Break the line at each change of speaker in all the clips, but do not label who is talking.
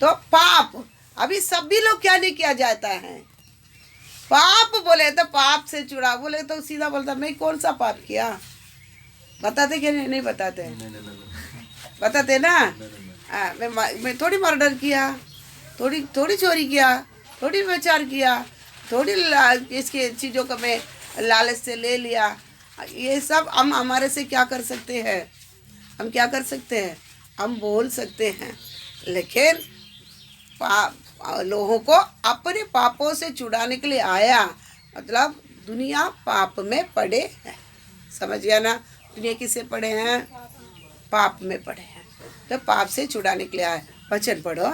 तो पाप, अभी सभी लोग क्या नहीं किया जाता है, पाप बोले तो पाप से जुड़ा, बोले तो सीधा बोलता मैं कौन सा पाप किया, बताते क्या नहीं, नहीं बताते, बताते ना। मैं थोड़ी मर्डर किया, थोड़ी थोड़ी चोरी किया, थोड़ी व्यभिचार किया, थोड़ी इसके चीज़ों को मैं लालच से ले लिया। ये सब हम हमारे से क्या कर सकते हैं, हम क्या कर सकते हैं, हम बोल सकते हैं, लेकिन लोगों को अपने पापों से छुड़ाने के लिए आया, मतलब दुनिया पाप में पड़े है, समझ गया ना। दुनिया किससे पड़े हैं, पाप में पड़े हैं, तो पाप से छुड़ाने के लिए आया। वचन पढ़ो,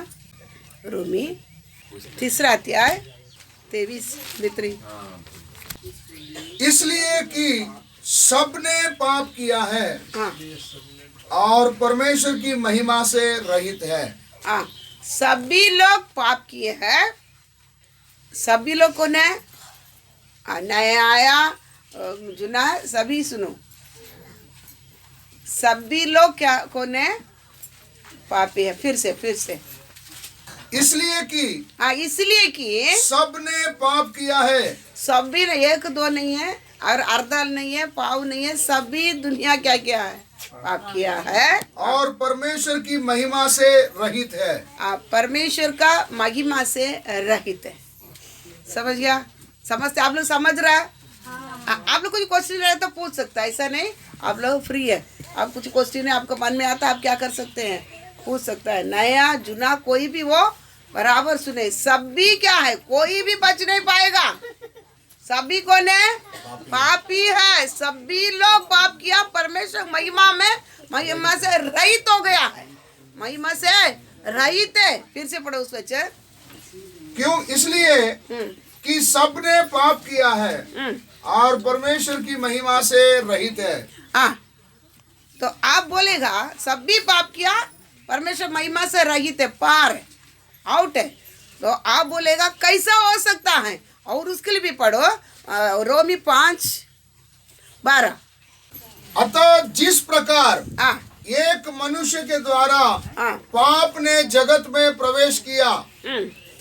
रूमी 3 अध्याय 23-23।
इसलिए कि सबने पाप किया है
हाँ
और परमेश्वर की महिमा से रहित है।
हाँ, सभी लोग पाप किए हैं, सभी लोग कौन है, नया आया जुना है, सभी सुनो, सभी लोग क्या कौन है, पापी है। फिर से
इसलिए कि
हाँ, इसलिए कि
सबने पाप किया है।
सभी ने, एक दो नहीं है और अर्धा नहीं है, पाव नहीं है, सभी दुनिया क्या किया है, पाप किया है
और परमेश्वर की महिमा से रहित है।
परमेश्वर का महिमा से रहित है। समझ गया, समझते आप लोग, समझ रहा है। आप लोग कुछ क्वेश्चन रहे तो पूछ सकता है, ऐसा नहीं, आप लोग फ्री है, आप कुछ क्वेश्चन है आपको मन में आता है, आप क्या कर सकते हैं, पूछ सकता है, नया जुना कोई भी वो बराबर सुने। सभी क्या है, कोई भी बच नहीं पाएगा, सभी कौन है, पापी है, सभी लोग पाप किया, परमेश्वर महिमा से रहित हो गया है, महिमा से रहित है। फिर से पढ़ो उस वचन,
क्यों, इसलिए कि सबने पाप किया है और परमेश्वर की महिमा से रहित है।
हाँ, तो आप बोलेगा सभी पाप किया, परमेश्वर महिमा से रहित है, पार है, आउट है, तो आप बोलेगा कैसा हो सकता है। और उसके लिए भी पढ़ो रोमी 5:12।
अतः जिस प्रकार एक मनुष्य के द्वारा पाप ने जगत में प्रवेश किया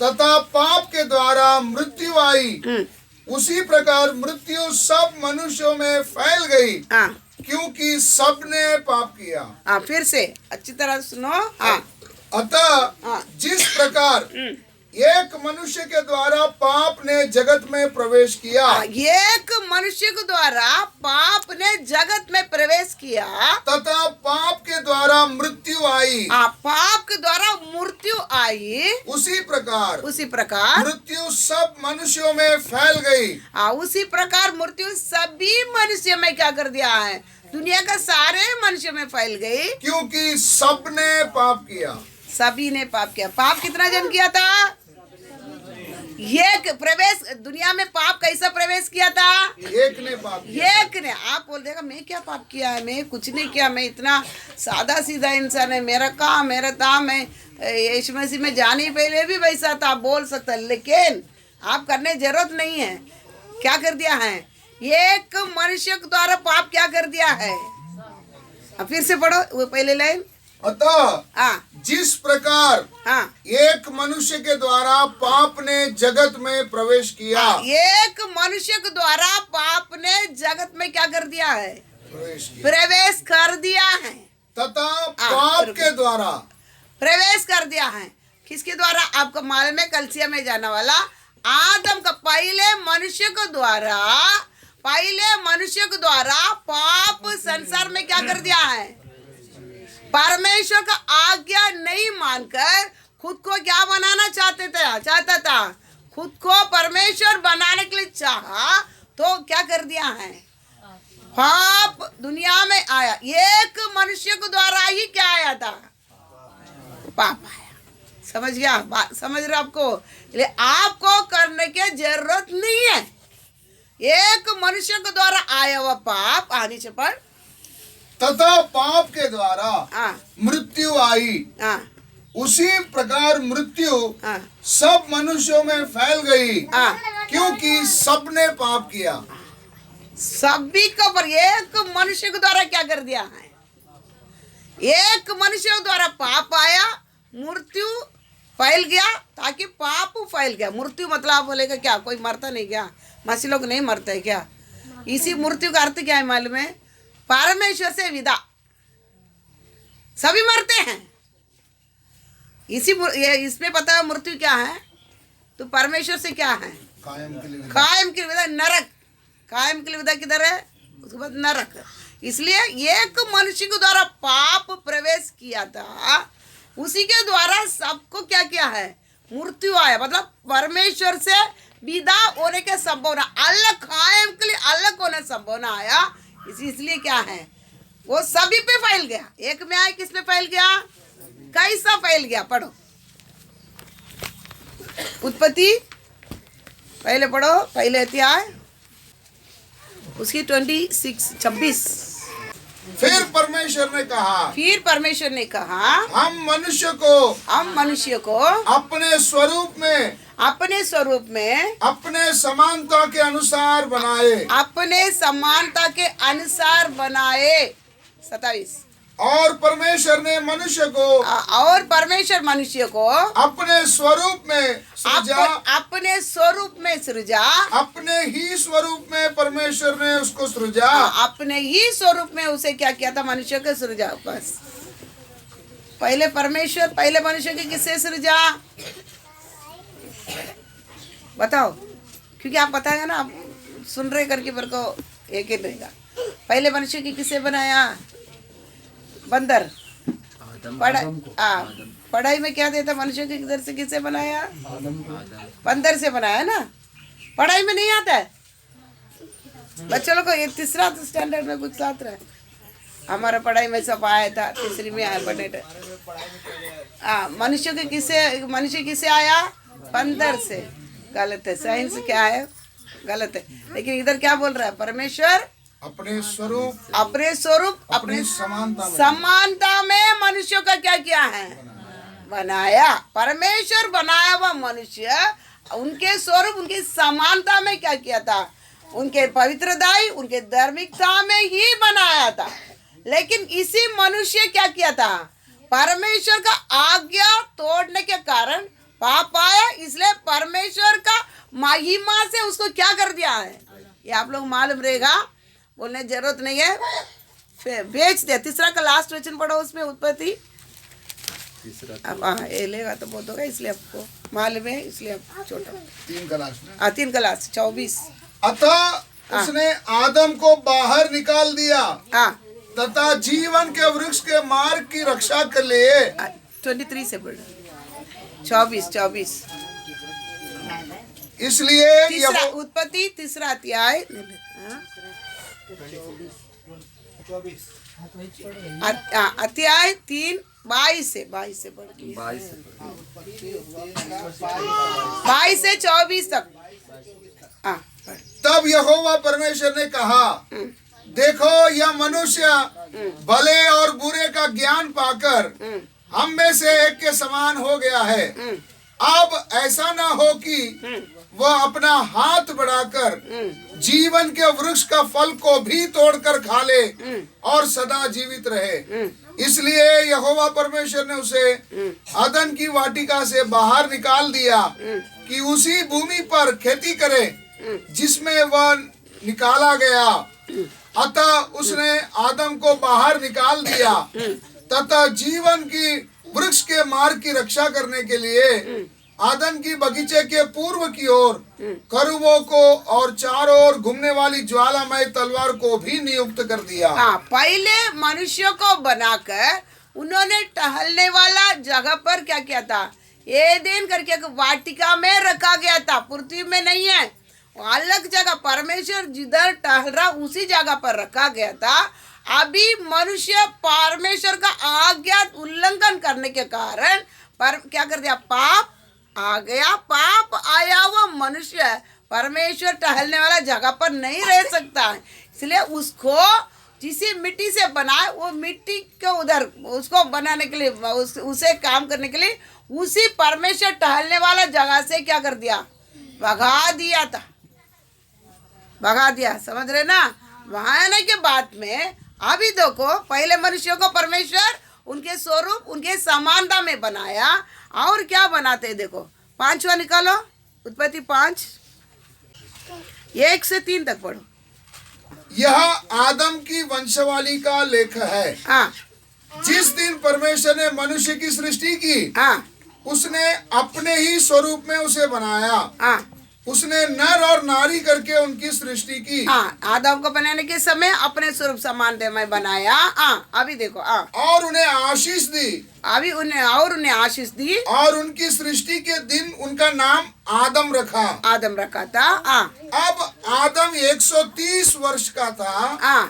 तथा पाप के द्वारा मृत्यु आई, उसी प्रकार मृत्यु सब मनुष्यों में फैल गई, क्योंकि सबने पाप किया।
फिर से अच्छी तरह सुनो।
अतः जिस प्रकार एक मनुष्य के द्वारा पाप ने जगत में प्रवेश किया,
एक मनुष्य के द्वारा पाप ने जगत में प्रवेश किया,
तथा पाप के द्वारा मृत्यु आई,
पाप के द्वारा मृत्यु आई,
उसी प्रकार मृत्यु सब मनुष्यों में फैल गई।
उसी प्रकार मृत्यु सभी मनुष्य में क्या कर दिया है, दुनिया का सारे मनुष्य में फैल गई,
क्योंकि सबने पाप किया।
सभी ने पाप किया। पाप कितना जन किया था, एक प्रवेश, दुनिया में पाप कैसा प्रवेश किया था,
एक ने पाप किया।
एक ने। आप बोल देगा मैं क्या पाप किया है, मैं कुछ नहीं किया, मैं इतना सादा सीधा इंसान है, मेरा काम मेरा दाम है, यीशु मसीह में जाने पहले भी वैसा था, आप बोल सकता है, लेकिन आप करने जरूरत नहीं है। क्या कर दिया है, एक मनुष्य के द्वारा पाप क्या कर दिया है। अब फिर से पढ़ो वो पहले लाइन।
अतः जिस प्रकार एक मनुष्य के द्वारा पाप ने जगत में प्रवेश किया,
एक मनुष्य के द्वारा पाप ने जगत में क्या कर दिया है, प्रवेश कर दिया है,
तथा पाप के द्वारा
प्रवेश कर दिया है। किसके द्वारा, आपको माल में कलसिया में जाने वाला आदम का पहले मनुष्य के द्वारा पाप संसार में क्या कर दिया है, परमेश्वर का आज्ञा नहीं मानकर खुद को क्या बनाना चाहता था, खुद को परमेश्वर बनाने के लिए चाहा, तो क्या कर दिया है, पाप दुनिया में आया। एक मनुष्य के द्वारा ही क्या आया था, पाप आया। समझ गया, समझ रहे आपको, इसलिए आपको करने की जरूरत नहीं है, एक मनुष्य के द्वारा आया हुआ पाप आने से पर,
तथा पाप के द्वारा मृत्यु आई, उसी प्रकार मृत्यु सब मनुष्यों में फैल गई, क्योंकि सबने पाप किया।
सभी को पर एक मनुष्य के द्वारा क्या कर दिया है, एक मनुष्य के द्वारा पाप आया, मृत्यु फैल गया ताकि पाप फैल गया। मृत्यु मतलब आप बोलेगा क्या कोई मरता नहीं क्या? मसीह लोग नहीं मरते है क्या? इसी मृत्यु का अर्थ क्या है मालूम है? परमेश्वर से विदा। सभी मरते हैं। इसमें पता है मृत्यु क्या है? तो परमेश्वर से क्या है?
कायम के लिए विदा।
कायम के लिए विदा, नरक। कायम के लिए विदा किधर है? उसके बाद नरक। इसलिए एक मनुष्य के द्वारा पाप प्रवेश किया था, उसी के द्वारा सबको क्या किया है? मृत्यु आया। मतलब परमेश्वर से विदा होने के संभावना, अलग कायम के लिए अलग होने संभावना आया। इसलिए क्या है? वो सभी पे फैल गया। एक में आया, किस पे फैल गया? कैसा फैल गया? पढ़ो उत्पत्ति, पहले पढ़ो, पहले अध्याय उसकी 26।
फिर परमेश्वर ने कहा,
फिर परमेश्वर ने कहा,
हम मनुष्य को अपने स्वरूप में अपने समानता के अनुसार बनाए।
अपने समानता के अनुसार बनाए। 27।
और परमेश्वर मनुष्य को अपने स्वरूप में सृजा।
अपने स्वरूप में सृजा।
अपने ही स्वरूप में परमेश्वर ने उसको सृजा।
अपने ही स्वरूप में उसे क्या किया था? मनुष्य को सृजा। बस पहले मनुष्य के किससे सृजा? बताओ, क्योंकि आप बताएगा ना, आप सुन रहे करके मेरे को एक ही रहेगा। पहले मनुष्य की किससे बनाया? बंदर। पढ़ाई में क्या देता? मनुष्य के किधर से किससे बनाया? बंदर से बनाया ना। पढ़ाई में नहीं आता है बच्चों लोग को। ये तीसरा स्टैंडर्ड में कुछ छात्र है हमारा पढ़ाई में सब आया था, तीसरी में आया पढ़े। मनुष्य किससे आया? बंदर से। गलत है, साइंस क्या है? गलत है। लेकिन इधर क्या बोल रहा है? परमेश्वर अपने स्वरूप अपने समानता में मनुष्यों का क्या किया है? बनाया। परमेश्वर बनाया हुआ मनुष्य उनके स्वरूप, उनकी समानता में क्या किया था? उनके पवित्रताई, उनके धार्मिकता में ही बनाया था। लेकिन इसी मनुष्य क्या किया था? परमेश्वर का आज्ञा तोड़ने के कारण पाप आया। इसलिए परमेश्वर का महिमा से उसको क्या कर दिया है? ये आप लोग मालूम रहेगा, बोलने की जरूरत नहीं है। फिर बेच दिया। तीसरा का लास्ट वचन पढ़ो उसमें, उत्पत्ति। अब ये लेगा तो बहुत होगा, इसलिए आपको मालूम है, इसलिए आप छोटा। 3 का लास्ट 24।
अतः उसने आदम को बाहर निकाल दिया तथा जीवन के वृक्ष के मार्ग की रक्षा के लिए।
23 से पढ़ो। 24।
इसलिए
उत्पत्ति 3 अध्याय अध्याय 3 22 से पढ़ के 22 से 24 तक।
तब यहोवा परमेश्वर ने कहा, देखो यह मनुष्य भले और बुरे का ज्ञान पाकर हम में से एक के समान हो गया है। अब ऐसा ना हो कि वह अपना हाथ बढ़ाकर जीवन के वृक्ष का फल को भी तोड़कर खा ले और सदा जीवित रहे। इसलिए यहोवा परमेश्वर ने उसे अदन की वाटिका से बाहर निकाल दिया कि उसी भूमि पर खेती करे जिसमें वह निकाला गया। अतः उसने आदम को बाहर निकाल दिया तथा जीवन की वृक्ष के मार्ग की रक्षा करने के लिए आदन की बगीचे के पूर्व की ओर करूबों को और चारों ओर घूमने वाली ज्वालामय तलवार को भी नियुक्त कर दिया।
पहले मनुष्य को बनाकर उन्होंने टहलने वाला जगह पर क्या किया था? एदेन करके एक वाटिका में रखा गया था। पृथ्वी में नहीं है, अलग जगह। परमेश्वर जिधर टहल रहा उसी जगह पर रखा गया था। अभी मनुष्य परमेश्वर का आज्ञा उल्लंघन करने के कारण पर क्या कर दिया? पाप आ गया। पाप आया हुआ मनुष्य परमेश्वर टहलने वाला जगह पर नहीं रह सकता है। इसलिए उसको जिसी मिट्टी से बनाए, वो मिट्टी के उधर उसको बनाने के लिए, उसे काम करने के लिए उसी परमेश्वर टहलने वाला जगह से क्या कर दिया? भगा दिया था। भगा दिया, समझ रहे ना? वहां आने के बाद में अभी देखो, पहले मनुष्य को परमेश्वर उनके स्वरूप उनके समानता में बनाया। और क्या बनाते हैं देखो, 5वां निकालो, उत्पत्ति 5 1 से 3 तक पढ़ो।
यह आदम की वंशावली का लेख है।
हाँ
जिस दिन परमेश्वर ने मनुष्य की सृष्टि की,
हाँ
उसने अपने ही स्वरूप में उसे बनाया।
हाँ
उसने नर और नारी करके उनकी सृष्टि की।
हाँ, आदम को बनाने के समय अपने स्वरूप समानता में बनाया। हाँ अभी देखो, हाँ
और उन्हें आशीष दी।
अभी उन्हें आशीष दी।
और उनकी सृष्टि के दिन उनका नाम आदम रखा।
आदम रखा था। हाँ
अब आदम 130 वर्ष का था।
हाँ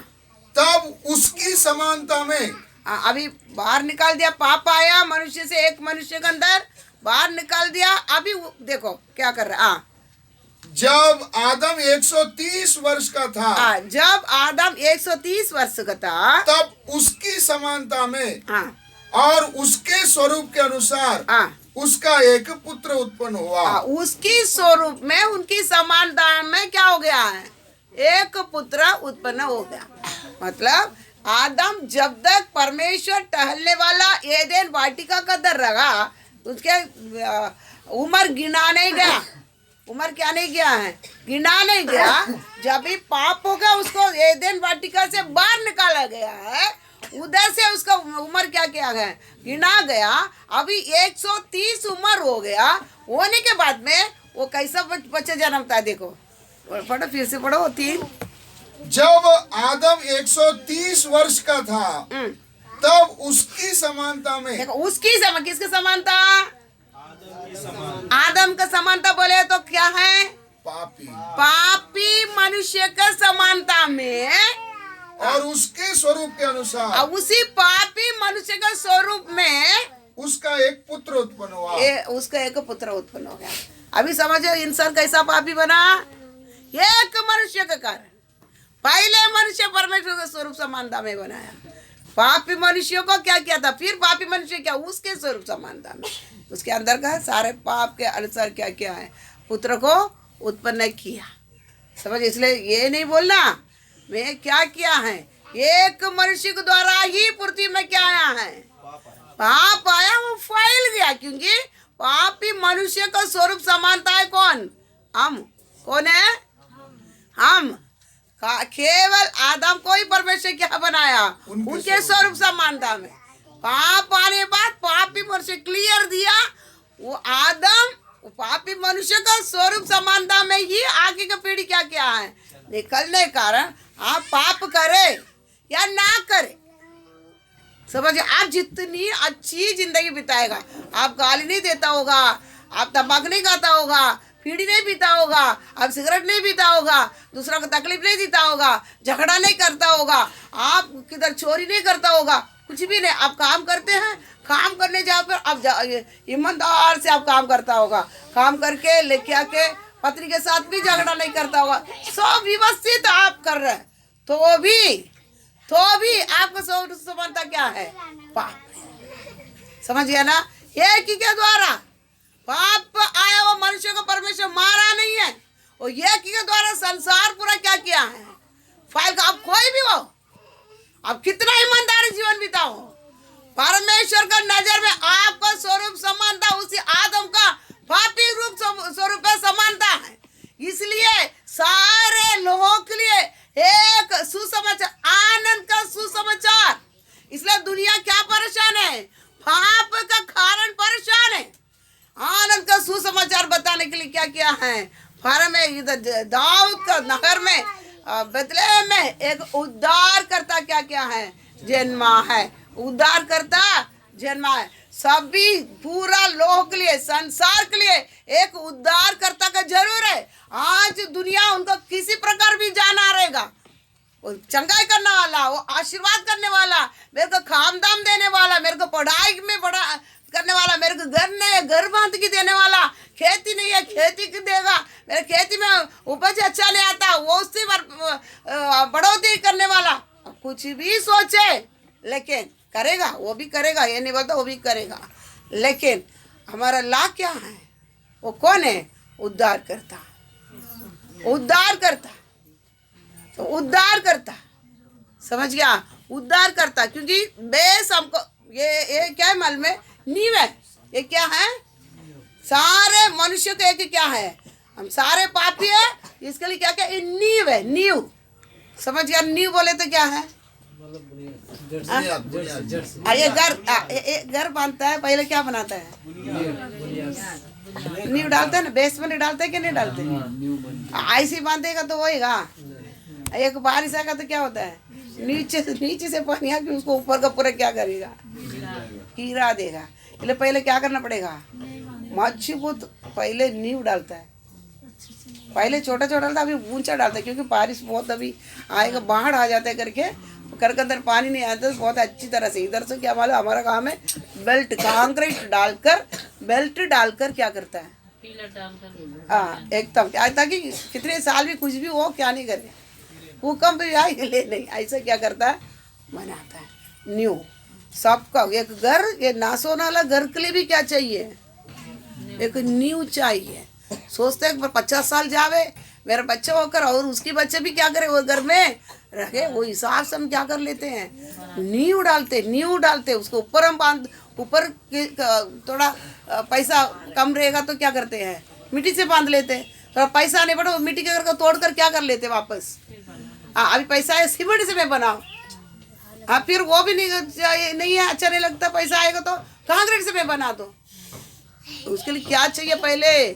तब उसकी समानता में
अभी बाहर निकाल दिया, पाप आया मनुष्य से, एक मनुष्य के अंदर बाहर निकाल दिया। अभी देखो क्या कर रहा है। हाँ
जब आदम 130 वर्ष का था,
जब आदम 130 वर्ष का था,
तब उसकी समानता में
हाँ
और उसके स्वरूप के अनुसार उसका एक पुत्र उत्पन्न हुआ।
उसकी स्वरूप में उनकी समानता में क्या हो गया है, एक पुत्र उत्पन्न हो गया। मतलब आदम जब तक परमेश्वर टहलने वाला एदेन वाटिका का अंदर रहा, उसके उम्र गिना नहीं गया। उम्र क्या नहीं गया है, गिना नहीं गया। जब भी पाप हो गया उसको एदेन वाटिका से बाहर निकाला गया है, उधर से उसका उम्र क्या किया गया, गिना गया। अभी 130 उम्र हो गया, होने के बाद में वो कैसा बच्चा जन्मता है। देखो पढ़ो, फिर से पढ़ो 3।
जब आदम 130 वर्ष का था, तब उसकी समानता में,
देखो उसकी किसके समानता, आदम का समानता बोले तो क्या है, पापी मनुष्य का समानता में
और उसके स्वरूप के अनुसार,
उसी पापी मनुष्य का स्वरूप में
उसका एक पुत्र उत्पन्न हुआ।
उसका एक पुत्र उत्पन्न हो गया। अभी समझो इंसान कैसा पापी बना, एक मनुष्य के कारण। पहले मनुष्य परमेश्वर के स्वरूप समानता में बनाया, पापी मनुष्यों को क्या किया था, फिर पापी मनुष्य क्या, उसके स्वरूप समानता में, उसके अंदर का सारे पाप के अनुसार क्या किया है, पुत्र को उत्पन्न किया। समझ, इसलिए ये नहीं बोलना मैं क्या किया है, एक मनुष्य के द्वारा ही पृथ्वी में क्या आया है, पाप आया, वो फैल गया। क्योंकि पापी मनुष्य का स्वरूप समानता है कौन, हम। कौन है, हम। केवल आदम को ही परमेश्वर क्या बनाया, उनके स्वरूप समानता में। पाप आने बाद पापी मनुष्य क्लियर दिया, वो आदम पापी मनुष्य का स्वरूप समानता में ही आगे का पीढ़ी क्या क्या है निकलने कारण आप पाप करे या ना करे। समझिए, आप जितनी अच्छी जिंदगी बिताएगा, आप गाली नहीं देता होगा, आप तंबाकू नहीं खाता होगा, बीड़ी नहीं पीता होगा, आप सिगरेट नहीं पीता होगा, दूसरों को तकलीफ नहीं देता होगा, झगड़ा नहीं करता होगा, आप किधर चोरी नहीं करता होगा, कुछ भी नहीं, आप काम करते हैं, काम करने जाओ पर आप ईमानदार से आप काम करता होगा, काम करके लेके आके पत्नी के साथ भी झगड़ा नहीं करता होगा, सब व्यवस्थित आप कर रहे हैं, तो भी आपका समानता क्या है, पाप। समझ गया ना, एक ही के द्वारा पाप आया, वो मनुष्य को परमेश्वर मारा नहीं है, वो एक ही के द्वारा संसार पूरा क्या किया है, फाइल का। आप कोई भी हो, आप कितना ईमानदारी जीवन बिताओ, परमेश्वर का नजर में आपका स्वरूप समानता उसी आदम का पापी रूप स्वरूप समानता है। इसलिए सारे लोगों के लिए एक सुसमाचार, आनंद का सुसमाचार। इसलिए दुनिया क्या परेशान है, पाप का कारण परेशान है। आनंद का सुसमाचार बताने के लिए क्या किया है, फारम में इधर दाऊद का नगर में बेथलेहम में एक उद्धार करता क्या क्या है, जन्मा है, उद्धार करता जन्मा है। सभी पूरा लोग के लिए, संसार के लिए एक उद्धार करता का जरूर है। आज दुनिया उनको किसी प्रकार भी जाना रहेगा, वो चंगाई करने वाला, वो आशीर्वाद करने वाला, मेरे को खामदाम देने वाला, मेरे को पढ़ाई में बड़ा करने वाला, मेरे को घर नहीं है घर बांध के देने वाला, खेती नहीं है खेती की देगा, मेरे खेती में उपज अच्छा नहीं आता वो उससे बढ़ोतरी करने वाला। कुछ भी सोचे लेकिन करेगा, वो भी करेगा, ये नहीं बोलता वो भी करेगा। लेकिन हमारा लाभ क्या है, वो कौन है, उद्धार करता, उद्धार करता, तो उद्धार करता। समझ गया, उद्धार करता। क्योंकि बेस हमको ये क्या है मालूम है? नींव है। ये क्या है? सारे मनुष्य को एक क्या है? हम सारे पापी है। इसके लिए क्या क्या? ये नींव है, नींव। समझ गया? नींव बोले तो क्या है? ये घर बांधता है, पहले क्या बनाता है? नींव डालते हैं ना, बेसमेंट डालते हैं कि नहीं डालते? ऐसे बांधेगा तो होएगा। एक बारिश आएगा तो क्या होता है? नीचे से पानी आके उसको ऊपर का पूरा क्या करेगा? गिरा देगा। इसलिए पहले क्या करना पड़ेगा? मजबूत पहले नींव डालता है। पहले छोटा छोटा डालता, अभी ऊंचा डालता है, क्योंकि बारिश बहुत अभी आएगा, बाढ़ आ जाता है करके घर के अंदर पानी नहीं आता तो बहुत अच्छी तरह से इधर से क्या मालूम हमारा काम है बेल्ट कंक्रीट डालकर, बेल्ट डालकर क्या करता है? हाँ एकदम, ताकि कितने साल भी कुछ भी हो क्या नहीं करे, भूकंप भी आए ले नहीं, ऐसा क्या करता है? बनाता है न्यू। सबका एक घर, ये नासो नाला घर के लिए भी क्या चाहिए? एक न्यू चाहिए। सोचते हैं 50 साल जावे मेरा बच्चा होकर और उसके बच्चे भी क्या करे वो घर में रखे, वो हिसाब से हम क्या कर लेते हैं? नींव डालते उसको ऊपर हम बांध, ऊपर थोड़ा पैसा कम रहेगा तो क्या करते हैं? मिट्टी से बांध लेते हैं। थोड़ा पैसा नहीं पड़ा, मिट्टी के घर को तोड़ कर क्या कर लेते वापस? अभी पैसा है सीमेंट से मैं बनाओ, फिर वो भी नहीं है, अच्छा नहीं लगता, पैसा आएगा तो कंक्रीट से मैं बना दो। उसके लिए क्या चाहिए? पहले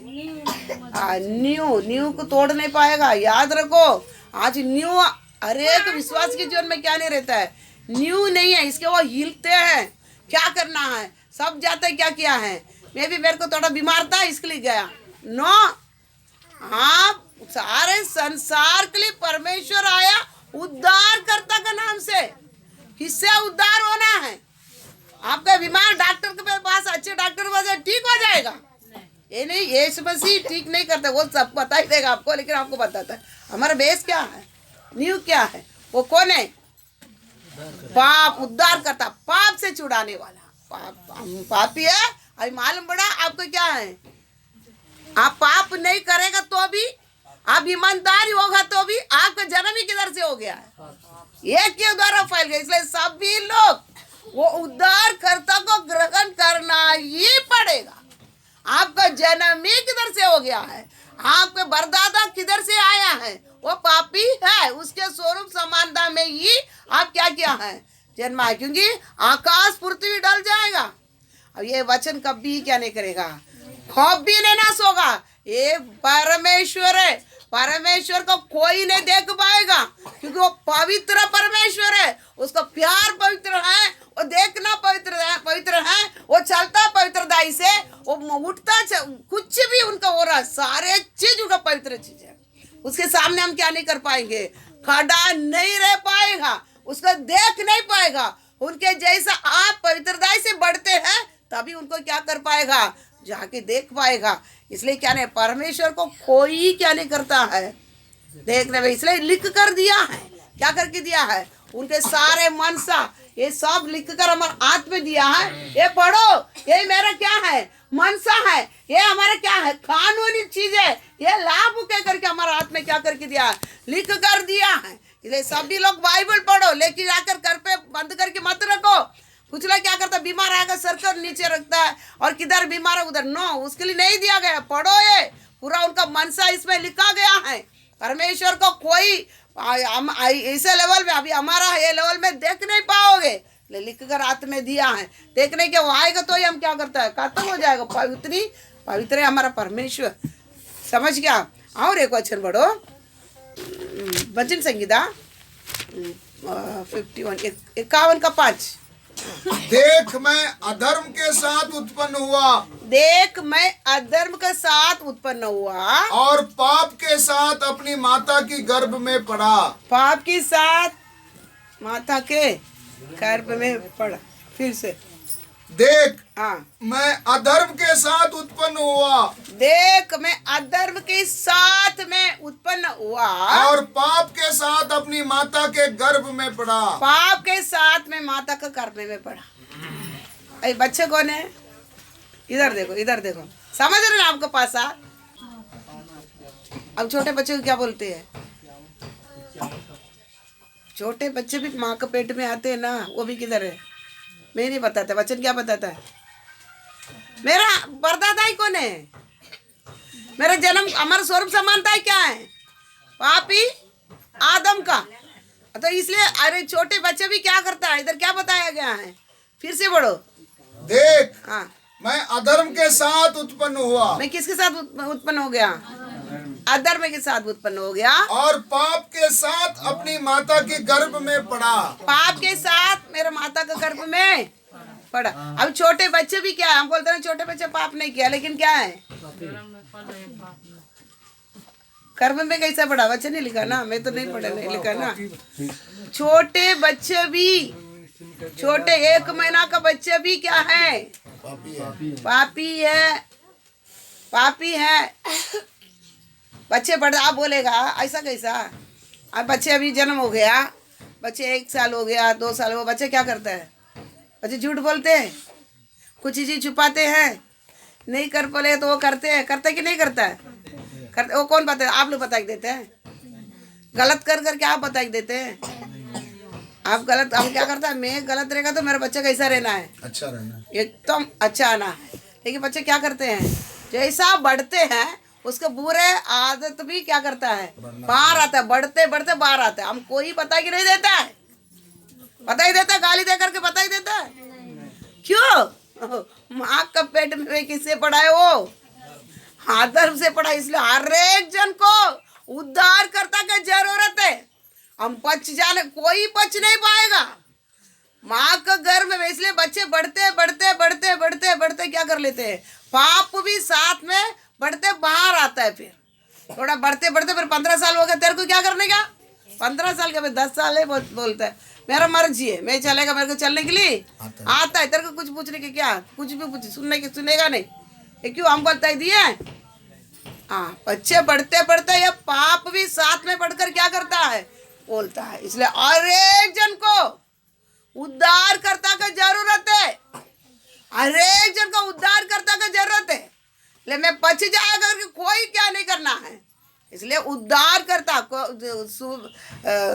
न्यू को तोड़ नहीं पाएगा। याद रखो, आज न्यू हर एक विश्वास के जीवन में क्या नहीं रहता है? न्यू नहीं है। इसके वो हिलते हैं, क्या करना है सब जाते हैं। क्या किया है? मेरे को थोड़ा बीमार था इसके लिए गया। नो, हाँ सारे संसार के लिए परमेश्वर आया उद्धारकर्ता का नाम से। किससे उद्धार होना है? आपका बीमार डॉक्टर के पास, अच्छे डॉक्टर के पास ठीक हो जाएगा ये नहीं, यीशु मसीह ठीक नहीं करता, वो सब बता ही देगा आपको, लेकिन आपको बताता है हमारा बेस क्या है, न्यू क्या है। वो कौन है? पाप उद्धार करता, पाप से छुड़ाने वाला। पापी है अभी मालूम पड़ा आपको क्या है? आप पाप नहीं करेगा तो भी, आप ईमानदारी होगा तो भी आपका जन्म ही किधर से हो गया है? एक के द्वारा फैल गया। इसलिए सभी लोग वो उद्धारकर्ता को ग्रहण करना ही पड़ेगा। आपका जन्म ही किधर से हो गया है? आपके बरदादा किधर से आया है? वो पापी है, उसके स्वरूप समानता में ही आप क्या किया है? जन्मा है। क्योंकि आकाश पृथ्वी डल जाएगा, अब ये वचन कभी क्या नहीं करेगा, खौफ भी नहीं नाश होगा। ये परमेश्वर है, परमेश्वर को कोई नहीं देख पाएगा, क्योंकि वो पवित्र परमेश्वर है। उसका प्यार पवित्र है, वो देखना पवित्र है, वो चलता पवित्रताई से, वो उठता कुछ भी उनका हो रहा, सारे चीज उनका पवित्र चीज है। उसके सामने हम क्या नहीं कर पाएंगे? खड़ा नहीं रह पाएगा, उसको देख नहीं पाएगा। उनके जैसा आप पवित्रताई से बढ़ते हैं तभी उनको क्या कर पाएगा? जाके देख पाएगा। इसलिए क्या नहीं, परमेश्वर को कोई क्या नहीं करता है देखने में। इसलिए लिख कर दिया है, क्या करके दिया है? उनके सारे मनसा ये सब लिख कर हमारे हाथ में दिया है। ये पढ़ो, ये मेरा क्या है? मनसा है, ये हमारा क्या है? कानूनी चीज है, ये लाभ कह करके हमारे हाथ में क्या करके दिया है? लिख कर दिया है। इसलिए सभी लोग बाइबल पढ़ो, लेकिन आकर घर पे बंद करके मत रखो। कुछ लोग क्या करता, बीमार आएगा सर कर नीचे रखता है और किधर बीमार है उधर। नो, उसके लिए नहीं दिया गया। पढ़ो, ये पूरा उनका मनसा इसमें लिखा गया है। परमेश्वर को कोई ऐसे लेवल में, अभी हमारा ये लेवल में देख नहीं पाओगे, लिख कर हाथ में दिया है। देखने के वो आएगा तो ही हम क्या करता है? खत्म हो जाएगा। पवित्र है हमारा परमेश्वर। समझ गया? और एक वचन पढ़ो, भजन संगीता 51:5।
देख मैं अधर्म के साथ उत्पन्न हुआ,
देख मैं अधर्म के साथ उत्पन्न हुआ
और पाप के साथ अपनी माता की गर्भ में पड़ा।
पाप के साथ माता के गर्भ में पड़ा। फिर से
देख
हाँ,
मैं अधर्म के साथ उत्पन्न हुआ,
देख मैं अधर्म के साथ में उत्पन्न हुआ
और पाप के साथ अपनी माता के गर्भ में पड़ा।
पाप के साथ में माता का गर्भ में पड़ा। अरे बच्चे कौन है? इधर देखो, इधर देखो, समझ रहे ना आपको पास आ? अब छोटे बच्चे को क्या बोलते हैं? छोटे बच्चे भी माँ के पेट में आते हैं ना, वो भी किधर है? मैं नहीं बताता, वचन क्या बताता है? मेरा परदादा ही कौन है? मेरा जन्म, हमारा स्वरूप समानता है क्या है? पापी आदम का। तो इसलिए अरे छोटे बच्चे भी क्या करता है, इधर क्या बताया गया है? फिर से पढ़ो।
देख,
हाँ,
मैं अधर्म के साथ उत्पन्न हुआ।
मैं किसके साथ उत्पन्न हो गया? अधर्म के साथ उत्पन्न हो गया,
और पाप के साथ अपनी माता के गर्भ में पड़ा।
पाप के साथ मेरे माता के गर्भ में पड़ा। अब छोटे बच्चे भी क्या है? हम बोलते हैं छोटे बच्चे पाप नहीं किया, लेकिन क्या है? गर्भ में कैसा पड़ा? वचन नहीं लिखा ना, मैं तो नहीं पढ़ा, नहीं लिखा ना। छोटे बच्चे भी, छोटे 1 महीना का बच्चे भी क्या है? पापी है, पापी है। बच्चे बड़ा, आप बोलेगा ऐसा कैसा? अब बच्चे अभी जन्म हो गया, बच्चे 1 साल हो गया, 2 साल हो, बच्चे क्या करते हैं? बच्चे झूठ बोलते हैं, कुछ चीज़ छुपाते हैं, नहीं कर पाले तो वो करते हैं। करते कि नहीं करता है? करते। वो कौन बताए? आप लोग बता के देते हैं। गलत कर करके आप बता के देते हैं। आप गलत, हम क्या करता है? मैं गलत रहेगा तो मेरा बच्चा कैसा रहना है? अच्छा रहना है, एकदम अच्छा आना है। लेकिन बच्चे क्या करते हैं? जैसा बढ़ते हैं उसके बुरे आदत भी क्या करता है? बाहर आता है, बढ़ते बढ़ते बाहर आता है। हम कोई बता के नहीं देता है, बता ही देता है, गाली दे करके बता ही देता है। क्यों? माँ का पेट में किससे पड़ा है? वो आदम से पड़ा। इसलिए हर एक जन को उद्धार करता की जरूरत है। हम बच जाने, कोई बच नहीं पाएगा माँ का गर्भ में। इसलिए बच्चे बढ़ते बढ़ते बढ़ते बढ़ते बढ़ते क्या कर लेते हैं? पाप भी साथ में बढ़ते बाहर आता है। फिर थोड़ा बढ़ते बढ़ते फिर 15 साल हो गया, तेरे को क्या करने का? 15 साल का, 10 साल है बोलता है मेरा मर्जी है, मैं चलेगा, मेरे को चलने के लिए आता है। तेरे को कुछ पूछने के क्या? कुछ भी पूछ, सुनेगा नहीं। ये क्यों? हम बोलता है दिए। हाँ, बच्चे बढ़ते बढ़ते ये पाप भी साथ में बढ़कर क्या करता है? बोलता है। इसलिए हर एक जन को उद्धार करता का जरूरत है, हर एक जन को उद्धार करता का जरूरत है। ले मैं बच जाया करके कोई क्या नहीं करना है। इसलिए उद्धार करता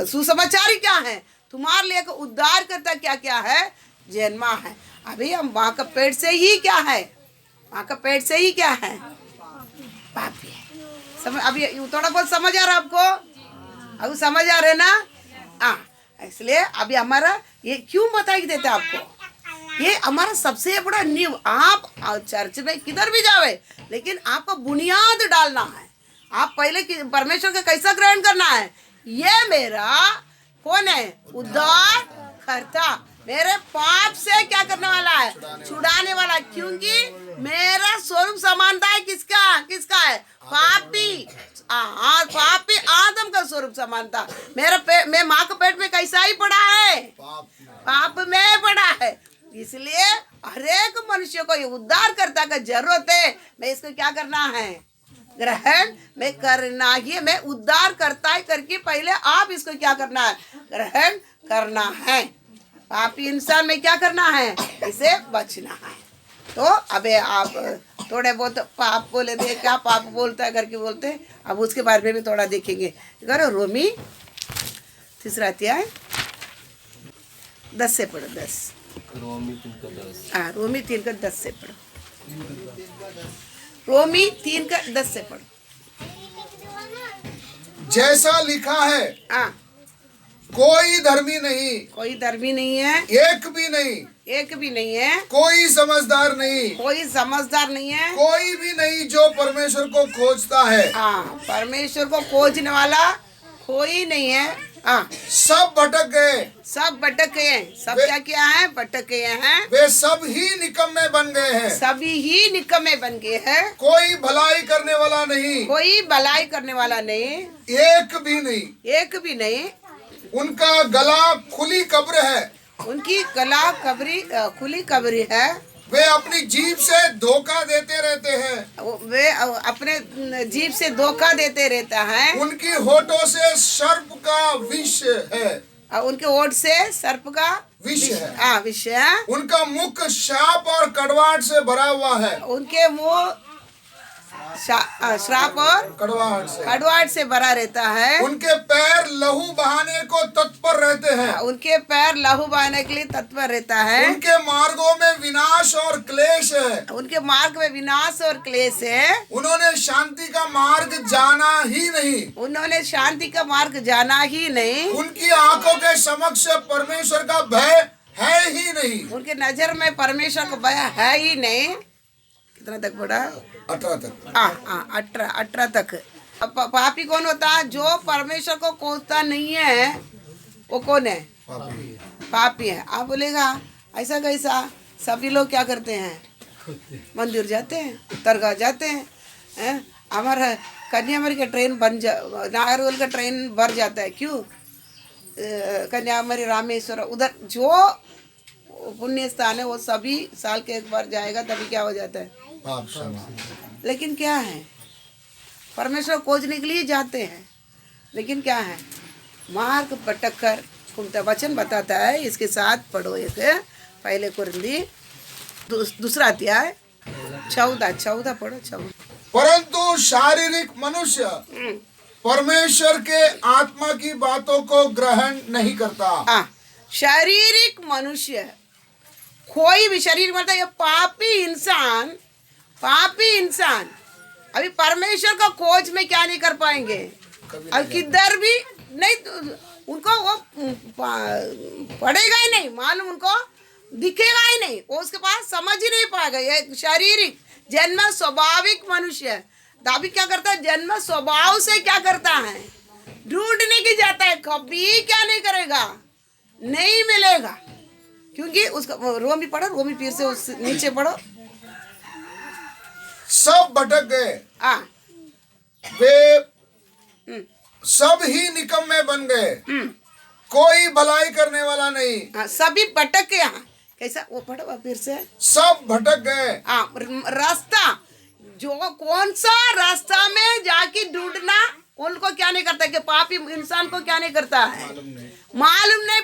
सुसमाचारी क्या है? तुम्हारे लिए उद्धार करता क्या क्या है? जन्मा है। अभी हम माँ का पेट से ही क्या है? माँ का पेट से ही क्या है? पापी है। अभी थोड़ा बहुत समझ आ रहा है आपको? अब समझ आ रहे ना? हाँ, इसलिए अभी हमारा ये क्यों बता के देते आपको? ये हमारा सबसे बड़ा नींव। आप चर्च में किधर भी जावे, लेकिन आपको बुनियाद डालना है। आप पहले परमेश्वर का कैसा ग्रहण करना है? ये मेरा कौन है? उद्धार करता, मेरे पाप से क्या करने वाला है? छुड़ाने वाला। क्योंकि मेरा स्वरूप समानता है किसका? किसका है? पापी। पापी आदम का स्वरूप समानता। मैं माँ के पेट में कैसा ही पड़ा है? पाप में पड़ा है। इसलिए हर एक मनुष्य को ये उद्धार करता का जरूरत है। मैं इसको क्या करना है? ग्रहण में करना ही। मैं उद्धार करता है करके पहले आप इसको क्या करना है? ग्रहण करना है। पापी इंसान में क्या करना है? इसे बचना है। तो अबे आप थोड़े बहुत पाप बोले थे, क्या पाप बोलता है करके बोलते हैं। अब उसके बारे में भी थोड़ा देखेंगे। करो रोमी 3 अध्याय 10 से पढ़ो। 10 रोमी 3 का 10 से पढ़ो। रोमी 3 का 10 से पढ़ो।
जैसा लिखा है,
हाँ,
कोई धर्मी नहीं,
कोई धर्मी नहीं है,
एक भी नहीं,
एक भी नहीं है।
कोई समझदार नहीं,
कोई समझदार नहीं है,
कोई भी नहीं जो परमेश्वर को खोजता है।
हाँ, परमेश्वर को खोजने वाला कोई नहीं है। हाँ,
सब भटक गए,
सब भटक गए हैं। सब क्या किया है? भटक गए हैं।
वे सब ही निकम्मे बन गए हैं,
सभी ही निकम्मे बन गए हैं।
कोई भलाई करने वाला नहीं,
कोई भलाई करने वाला नहीं,
एक भी नहीं।
एक भी नहीं।
उनका गला खुली कब्र है,
उनकी गला कबरी खुली कबरी है।
वे अपनी जीभ से धोखा देते रहते हैं,
वे अपने जीभ से धोखा देते रहता है।
उनकी होठों से सर्प का विष है,
उनके ओठ से सर्प का
विष है।
हाँ, विष है।
उनका मुख शाप और कड़वाहट से भरा हुआ है,
उनके मुंह श्राप और कड़वाहट से भरा रहता है।
उनके पैर लहू बहाने को तत्पर रहते हैं।
उनके पैर लहू बहाने के लिए तत्पर रहता है।
उनके मार्गों में विनाश और क्लेश है।
उनके मार्ग में विनाश और क्लेश है।
उन्होंने शांति का मार्ग जाना ही नहीं।
उन्होंने शांति का मार्ग जाना ही नहीं।
उनकी आंखों के समक्ष परमेश्वर का भय है ही नहीं।
उनके नजर में परमेश्वर का भय है ही नहीं। कितना तक पढ़ा?
18 तक।
18 तक। पापी कौन होता है? जो परमेश्वर को खोजता नहीं है वो कौन है? पापी है। आप बोलेगा ऐसा कैसा? सभी लोग क्या करते हैं? मंदिर जाते हैं, दरगाह जाते हैं। हमारा कन्याकुमारी का ट्रेन नागरकोइल का ट्रेन भर जाता है। क्यों? कन्याकुमारी, रामेश्वर, उधर जो पुण्य स्थान है वो सभी साल के एक बार जाएगा, तभी क्या हो जाता है? लेकिन क्या है? परमेश्वर खोजने के लिए जाते हैं, लेकिन क्या है? मार्ग भटक कर घूमता। वचन बताता है, इसके साथ पढ़ो। एक पहले कुरिन्थी दूसरा अध्याय 14 पढ़ो। 14।
परंतु शारीरिक मनुष्य परमेश्वर के आत्मा की बातों को ग्रहण नहीं करता।
शारीरिक मनुष्य, कोई भी शरीर मतलब ये पापी इंसान अभी परमेश्वर का खोज में क्या नहीं कर पाएंगे। और किधर भी नहीं, उनको वो पढ़ेगा ही नहीं, मालूम उनको दिखेगा ही नहीं, वो उसके पास समझ ही नहीं पाएगा। ये शारीरिक जन्म स्वाभाविक मनुष्य है। तो अभी क्या करता है? जन्म स्वभाव से क्या करता है? ढूंढने की जाता है। कभी क्या नहीं करेगा? नहीं मिलेगा, क्योंकि उसका रोमी पढ़ो, रोमी फिर से उस नीचे पढ़ो।
सब भटक गए, वे सब ही निकम्मे बन गए, कोई भलाई करने वाला नहीं।
सभी भटक गया। कैसा? वो पढ़ो फिर से।
सब भटक गए।
रास्ता, जो कौन सा रास्ता में जाके ढूंढना, उनको क्या नहीं करता? कि पापी इंसान को क्या नहीं करता है? मालूम नहीं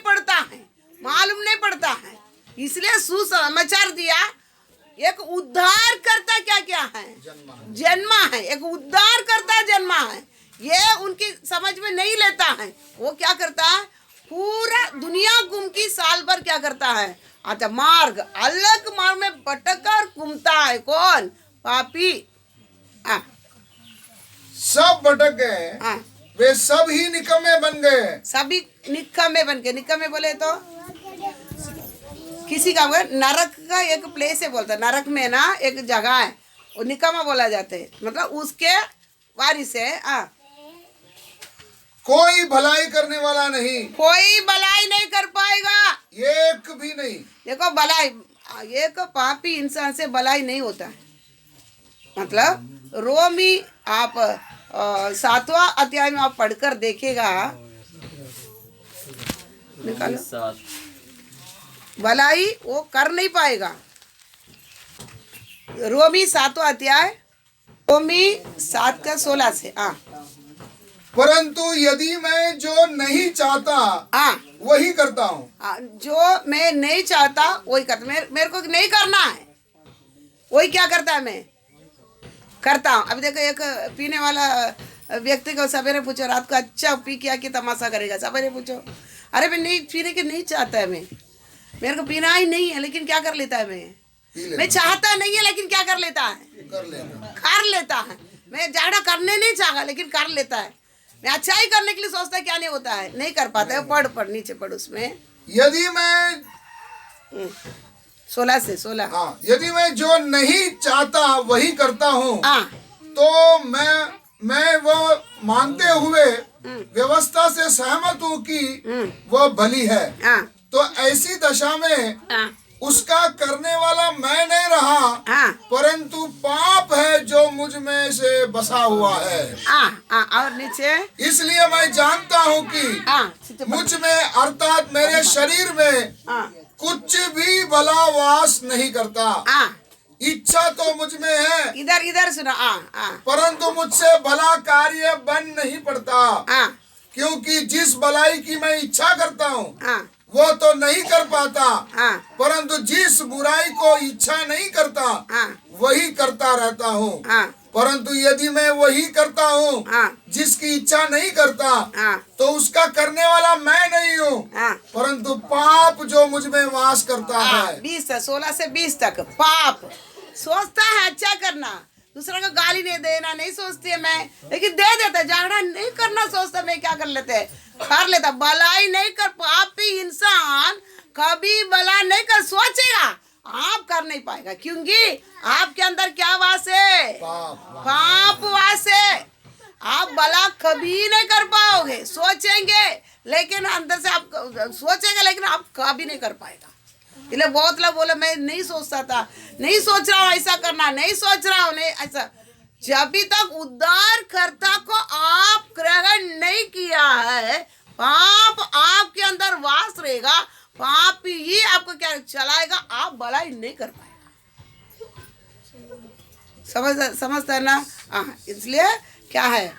पड़ता है। इसलिए सुसमाचार दिया। एक उद्धार करता क्या है? जन्मा है। एक उद्धार करता जन्मा है। ये उनकी समझ में नहीं लेता है। वो क्या करता है? पूरा दुनिया घूम की साल भर क्या करता है? अच्छा, मार्ग अलग मार्ग में भटक कर घूमता है। कौन? पापी।
सब भटक गए, वे सब ही निकम्मे बन गए।
सभी निकम्मे बन गए। निकम्मे बोले तो किसी का नरक का एक प्लेस है, बोलता नरक में ना एक जगह है, वो निकम्मा बोला जाता है, मतलब उसके वारिस है।
कोई भलाई करने वाला नहीं।
कोई भलाई नहीं कर पाएगा,
एक भी नहीं।
देखो भलाई, एक पापी इंसान से भलाई नहीं होता है। मतलब रोमी आप 7वां अध्याय में आप पढ़कर देखेगा, भलाई वो कर नहीं पाएगा। रोमी 7वां अध्याय, रोमी 7 का 16 से।
परंतु यदि मैं जो नहीं चाहता वही करता हूँ।
जो मैं नहीं चाहता वही करता। मेरे को नहीं करना है, वही क्या करता है? मैं करता हूँ। अभी देखो, एक पीने वाला व्यक्ति को सवेरे पूछो, रात को अच्छा पी के आके तमाशा करेगा। सवेरे पूछो, अरे मैं नहीं पीने के नहीं चाहता है, मैं मेरे को पीना ही नहीं है, लेकिन क्या कर लेता है? मैं चाहता नहीं है, लेकिन क्या कर लेता है? कर लेता है। मैं ज्यादा करने नहीं चाहता, लेकिन कर लेता है। मैं अच्छा ही करने के लिए सोचता है, क्या नहीं होता है? नहीं कर पाता है। पढ़ नीचे पढ़ उसमें।
यदि मैं
16 से 16।
यदि मैं जो नहीं चाहता वही करता हूँ, तो मैं वो मानते हुए व्यवस्था से सहमत हूँ कि वह भली है। तो ऐसी दशा में उसका करने वाला मैं नहीं रहा, परंतु पाप है जो मुझ में से बसा हुआ है।
और नीचे,
इसलिए मैं जानता हूँ कि मुझ में अर्थात मेरे शरीर में कुछ भी भला वास नहीं करता। इच्छा तो मुझ में है,
इधर सुनो।
परंतु मुझसे भला कार्य बन नहीं पड़ता, क्योंकि जिस भलाई की मैं इच्छा करता हूँ वो तो नहीं कर पाता, परंतु जिस बुराई को इच्छा नहीं करता वही करता रहता हूँ। परंतु यदि मैं वही करता हूँ
हाँ
जिसकी इच्छा नहीं करता
हाँ
तो उसका करने वाला मैं नहीं हूँ,
हाँ
परंतु पाप जो मुझ में वास करता है।
20 से 16 से 20 तक पाप सोचता है अच्छा करना, दूसरा को गाली नहीं देना नहीं सोचती है मैं, लेकिन दे देते, झगड़ा नहीं करना सोचता मैं क्या कर लेता, भलाई नहीं कर। पापी इंसान कभी भला नहीं कर सोचेगा, आप कर नहीं पाएगा, क्योंकि आपके अंदर क्या वास है? पाप वास है। आप भला कभी नहीं कर पाओगे, सोचेंगे लेकिन अंदर से आप सोचेंगे लेकिन आप कभी नहीं कर पाएगा। इसलिए बहुत लोग बोले मैं नहीं सोचता था, नहीं सोच रहा हूँ ऐसा करना, नहीं सोच रहा हूँ नहीं ऐसा। जब तक उद्धारकर्ता को आप ग्रहण नहीं किया है, पाप आपके अंदर वास रहेगा, पाप ही आपको क्या चलाएगा, आप भलाई नहीं कर पाएगा। समझते है ना? हाँ, इसलिए क्या है,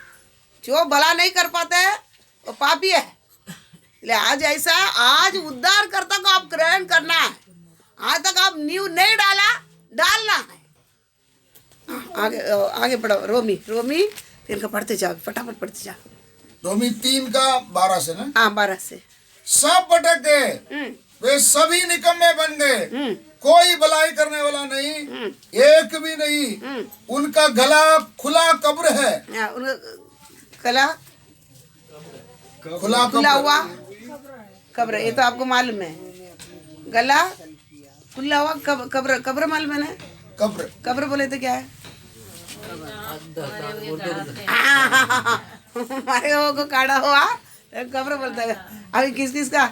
जो भला नहीं कर पाते है वो पापी है। इसलिए आज ऐसा, आज उद्धारकर्ता को आप ग्रहण करना है, आज तक आप नींव नहीं डालना है। आगे आगे पढ़ो, रोमी 3 का पढ़ते जाओ, फटाफट पढ़ते जाओ।
रोमी 3 का 12 से ना?
हाँ 12 से।
सब भटक गए, वे सभी निकम्मे बन गए, कोई भलाई करने वाला नहीं, एक भी नहीं। उनका गला खुला कब्र है।
गला
खुला
हुआ कब्र, ये तो आपको मालूम है। गला खुला हुआ कब्र मालूम है ना? कब्र बोले तो क्या है? हमारे वो काढ़ा हुआ कब्र बोलता है। अभी किस का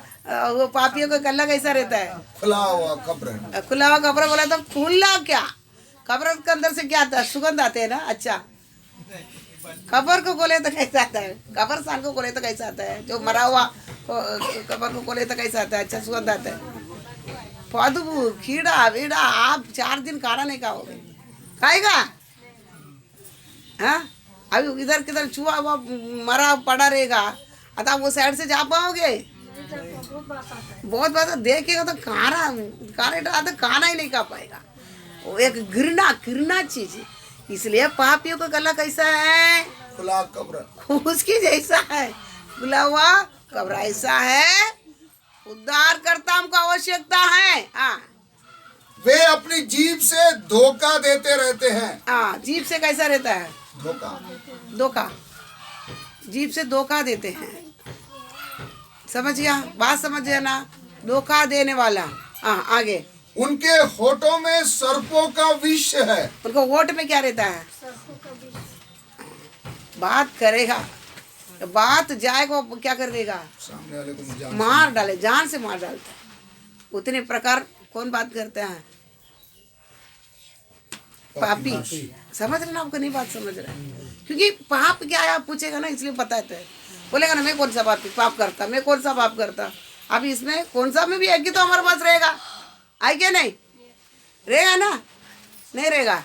वो पापियों का गला कैसा रहता है?
खुला हुआ कब्र।
खुला हुआ कब्र बोला तो खुला क्या, कब्र के अंदर से क्या आता है? सुगंध आते है ना। अच्छा, कब्र को खोले तो कैसा आता है? कब्रस्तान को खोले तो कैसा आता है? जो मरा हुआ कब्र को खोले तो कैसा आता है? अच्छा सुगंध आता है। बदबू, कीड़ा वीड़ा, आप 4 दिन खाना नहीं खाओगे, खाएगा? हाँ, अभी इधर किधर छुआ हुआ मरा पड़ा रहेगा, अतः वो साइड से जा पाओगे? बहुत बात देखेगा तो खाना तो खाना ही नहीं खा पाएगा। वो एक घृणा चीज है। इसलिए पापियों का गला कैसा है?
खुला कब्र,
उसकी जैसा है, खुला हुआ कब्र ऐसा है। उद्धारकर्ता हमको आवश्यकता है। हाँ,
वे अपनी जीभ से धोखा देते रहते हैं।
हाँ, जीभ से कैसा रहता है? धोखा, जीभ से धोखा देते हैं। समझ गया बात? समझ गया ना? धोखा देने वाला। हाँ, आगे।
उनके होठों में सर्पों का विष है।
उनको होठ में क्या रहता है? बात करेगा, बात जाएगा, वो क्या कर देगा?
सामने वाले को
मार डाले, जान से मार डालता है। उतने प्रकार कौन बात करते हैं? पापी। समझ रहे ना? आपको नहीं बात समझ रहे, क्योंकि पाप क्या है आप पूछेगा ना, इसलिए पता है। बोलेगा ना मैं कौन सा पाप करता, मैं कौन सा पाप करता। अब इसमें कौन सा में भी एक ही तो हमारे पास रहेगा, है क्या? नहीं रहेगा ना? नहीं रहेगा,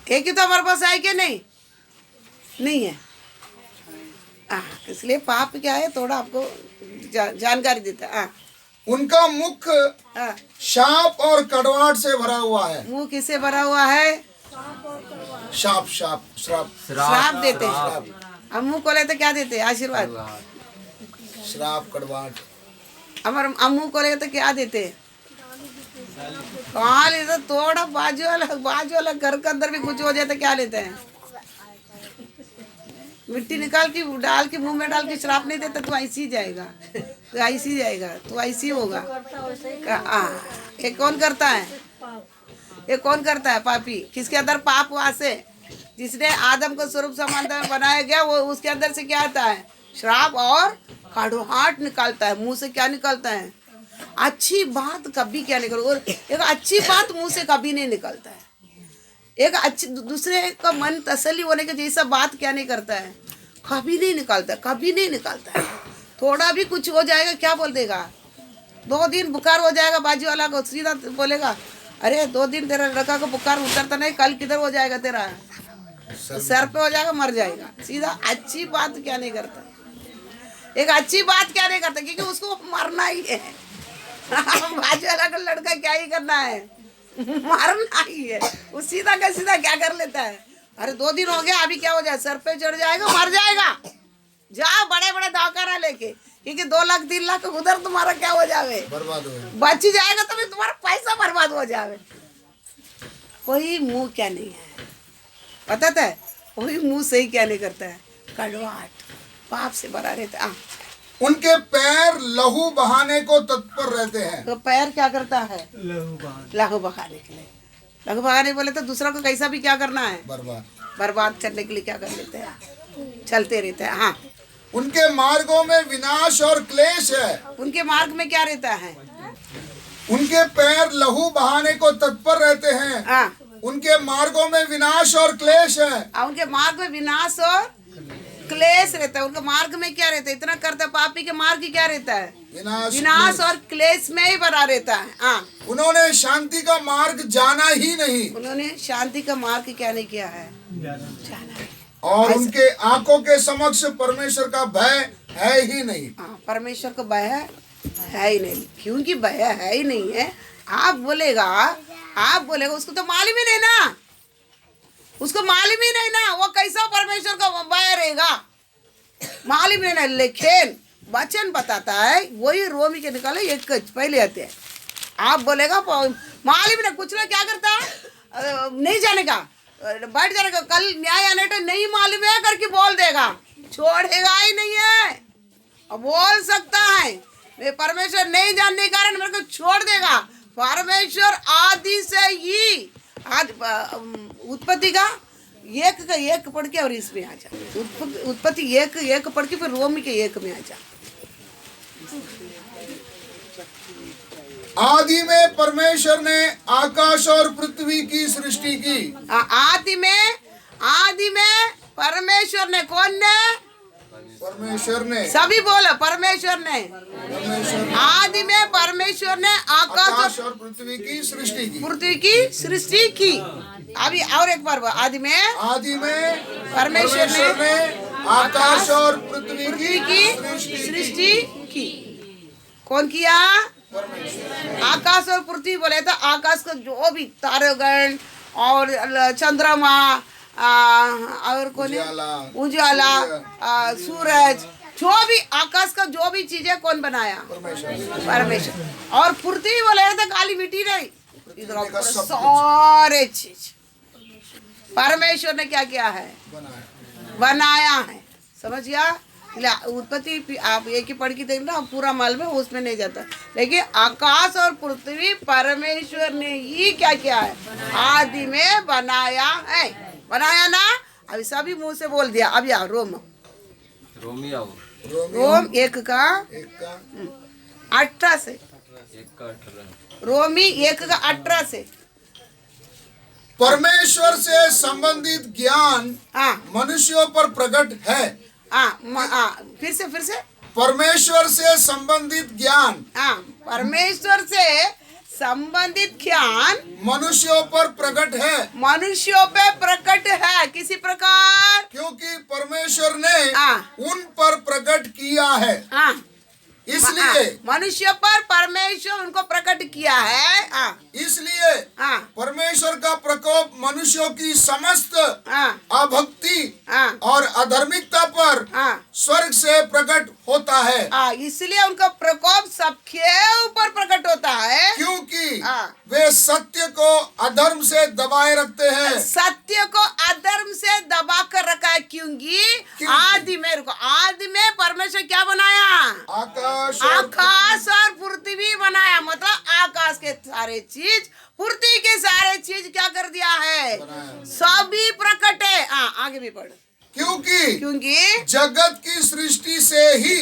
एक ही तो हमारे पास है क्या? नहीं है। इसलिए पाप क्या है थोड़ा आपको जानकारी देता है।
उनका मुख शाप और कड़वाहट से भरा हुआ है।
मुंह किससे भरा हुआ है? श्राप देते हैं। हम मुंह खोले तो क्या देते हैं? आशीर्वाद।
श्राप कड़वाहट।
हमारे हम मुंह खोले तो क्या देते? कहाँ तो थोड़ा बाजू वाला घर के अंदर भी कुछ हो जाए तो क्या लेते हैं? मिट्टी निकाल के डाल के मुंह में डाल के श्राप नहीं देता, तू ऐसी जाएगा, तू ऐसी जाएगा, तू ऐसी होगा। ये कौन करता है? ये कौन करता है? पापी। किसके अंदर पाप वास है? जिसने आदम को स्वरूप समानता में बनाया गया, वो उसके अंदर से क्या आता है? श्राप और कड़वाहट निकालता है। मुंह से क्या निकलता है? अच्छी बात कभी क्या नहीं करो। और एक अच्छी बात मुंह से कभी नहीं निकलता है। एक अच्छी दूसरे का मन तसल्ली होने के जैसा बात क्या नहीं करता है? कभी नहीं निकालता है। थोड़ा भी कुछ हो जाएगा क्या बोल देगा? 2 दिन बुखार हो जाएगा, बाजू वाला को सीधा बोलेगा अरे 2 दिन तेरा लड़का को बुखार उतरता नहीं, कल किधर हो जाएगा तेरा? सर पे हो जाएगा, मर जाएगा। सीधा अच्छी बात क्या नहीं करता? एक अच्छी बात क्या नहीं करता, क्योंकि उसको मरना ही है। बाजू वाला का लड़का क्या ही करना है? मरना ही है। वो सीधा का सीधा क्या कर लेता है, अरे 2 दिन हो गया, अभी क्या हो जाए, सर पे चढ़ जाएगा, मर जाएगा, जाओ बड़े बड़े दवाखाना लेके, क्योंकि 2 लाख 3 लाख उधर तुम्हारा क्या हो जावे,
बर्बाद हो
बच ही जाएगा, तो भी तुम्हारा पैसा बर्बाद हो जावे। कोई मुंह क्या नहीं है, पता था, कोई मुंह सही क्या नहीं करता है, कड़वाहट पाप से भरा रहता है।
उनके पैर लहू बहाने को तत्पर रहते हैं।
तो पैर क्या करता है, लहू बहाने के लिए। लहू बहाने बोले तो दूसरा को कैसा भी क्या करना है, बर्बाद करने के लिए क्या कर लेते हैं, चलते रहते हैं। हाँ,
उनके मार्गों में विनाश और क्लेश है।
उनके मार्ग में क्या रहता है,
उनके पैर लहू बहाने को तत्पर रहते हैं।
हाँ,
उनके मार्गों में विनाश और क्लेश है।
उनके मार्ग में विनाश और क्लेश रहता है। उनके मार्ग में क्या रहता है, इतना करता, पापी के मार्ग की क्या रहता है, विनाश और क्लेश में ही भरा रहता है। हाँ,
उन्होंने शांति का मार्ग जाना ही नहीं।
उन्होंने शांति का मार्ग क्या नहीं किया है, जाना है।
और उनके आंखों के समक्ष परमेश्वर का भय है ही नहीं।
हाँ, परमेश्वर का भय है ही नहीं, क्योंकि भय है ही नहीं है। आप बोलेगा उसको तो मालूम ही नहीं ना, उसको मालूम ही नहीं ना, वो कैसा परमेश्वर का भय रहेगा, मालूम नहीं ना। लेकिन वचन बताता है, वही रोमी के निकाले एक पहले आते हैं। आप बोलेगा मालूम नहीं, कुछ ना क्या करता है, नहीं जाने का, बैठ जाने का, कल न्याय आने तो नहीं मालूम है करके बोल देगा, छोड़ेगा ही नहीं है। अब बोल सकता है मैं परमेश्वर नहीं जानने के कारण मेरे को छोड़ देगा। परमेश्वर आदि से ही, आज उत्पत्ति का एक पढ़ के और इसमें आ जा, उत्पत्ति एक पढ़ के फिर रोमी के 1 में आ जा।
आदि में परमेश्वर ने आकाश और पृथ्वी की सृष्टि की।
आदि में परमेश्वर ने, कौन ने,
परमेश्वर ने,
सभी बोला परमेश्वर ने। आदि में परमेश्वर ने आकाश
और पृथ्वी की
सृष्टि की। अभी और एक बार, आदि में परमेश्वर ने
आकाश और पृथ्वी
की सृष्टि की। कौन किया, आकाश और पृथ्वी बोले तो आकाश का जो भी तारागण और चंद्रमा और कौन, उजाला, सूरज, जो भी आकाश का जो भी चीजें कौन बनाया, परमेश्वर। और पृथ्वी बोले तो काली मिट्टी नहीं, इधर सारे चीज परमेश्वर ने क्या किया है, बनाया है। समझ गया, उत्पत्ति आप एक ही पढ़ के देख ना, पूरा माल में उसमें नहीं जाता, लेकिन आकाश और पृथ्वी परमेश्वर ने ही क्या किया है, आदि में बनाया है। बनाया ना, अभी सभी मुंह से बोल दिया। अब यार रोम 1 का 18 से, रोमी 1 का 18 से।
परमेश्वर से संबंधित ज्ञान मनुष्यों पर प्रकट है।
फिर से
परमेश्वर से संबंधित ज्ञान,
परमेश्वर से संबंधित ज्ञान
मनुष्यों पर प्रकट है।
मनुष्यों पे प्रकट है, किसी प्रकार,
क्योंकि परमेश्वर ने उन पर प्रकट किया है। इसलिए
मनुष्य पर परमेश्वर उनको प्रकट किया है।
इसलिए परमेश्वर का प्रकोप मनुष्यों की समस्त अभक्ति और अधर्मिकता पर स्वर्ग से प्रकट होता है।
इसलिए उनका प्रकोप सबके ऊपर प्रकट होता है,
क्योंकि वे सत्य को अधर्म से दबाए रखते हैं।
सत्य को अधर्म से दबा कर रखा है, क्योंकि आदि में परमेश्वर क्या बनाया, आकाश और पृथ्वी बनाया। मतलब आकाश के सारे चीज, पृथ्वी के सारे चीज क्या कर दिया है, सभी प्रकट है। आगे भी पढ़। क्योंकि
जगत की सृष्टि से ही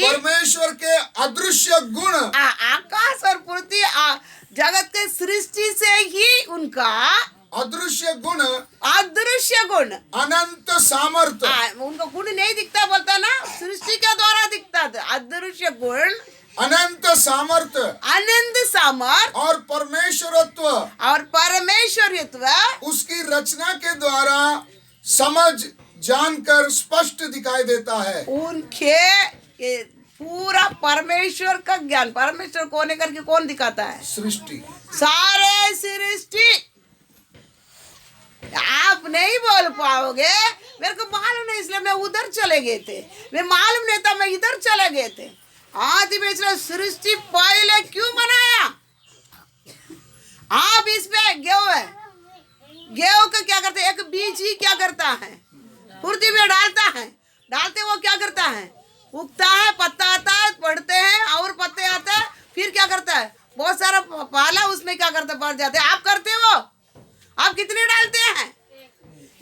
परमेश्वर के अदृश्य गुण,
आकाश और पृथ्वी जगत के सृष्टि से ही उनका
अदृश्य गुण अनंत सामर्थ्य,
उनका गुण नहीं दिखता, बोलता ना, सृष्टि के द्वारा दिखता था। अदृश्य गुण,
अनंत सामर्थ्य और परमेश्वरत्व उसकी रचना के द्वारा समझ जानकर स्पष्ट दिखाई देता है।
उनके पूरा परमेश्वर का ज्ञान, परमेश्वर को होने करके कौन दिखाता है?
सृष्टि।
सारे सृष्टि। आप नहीं बोल पाओगे, मेरे को मालूम नहीं इसलिए मैं उधर चले गए थे, मैं मालूम नहीं था मैं इधर चले गए थे। आदि में सृष्टि पहले क्यों बनाया? आप इसमें गेहूं है, गेहूं का क्या करते हैं? एक बीज ही क्या करता है? पृथ्वी में डालता है, डालते वो क्या करता है? उगता है, पत्ता आता है, बढ़ते हैं और पत्ते आते हैं, फिर क्या करता है? बहुत सारा पाला उसमें क्या करता है? बढ़ जाते हैं। आप करते हो? आप कितने डालते हैं?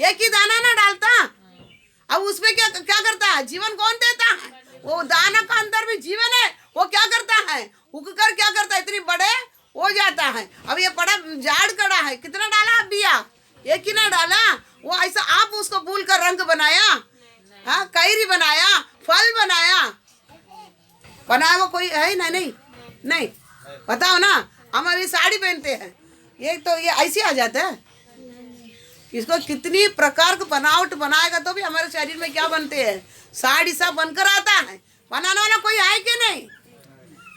एक ही दाना ना डालता। अब उसमें क्या क्या करता है? जीवन कौन देता है? वो दाना का अंदर भी जीवन है। वो क्या करता है? उग कर क्या करता है? इतनी बड़े हो जाता है। अब ये बड़ा झाड़ कड़ा है, कितना डाला आप बिया? एक ही ना डाला। वो ऐसा आप उसको भूल कर रंग बनाया, हाँ, कैरी बनाया, फल बनाया, बनाया वो कोई है? नहीं नहीं, बताओ ना। हम अभी साड़ी पहनते हैं, ये तो ये ऐसे आ जाता है। इसको कितनी प्रकार का बनावट बनाएगा तो भी हमारे शरीर में क्या बनते हैं? साड़ी सा बनकर आता है। बनाने वाला कोई है कि नहीं?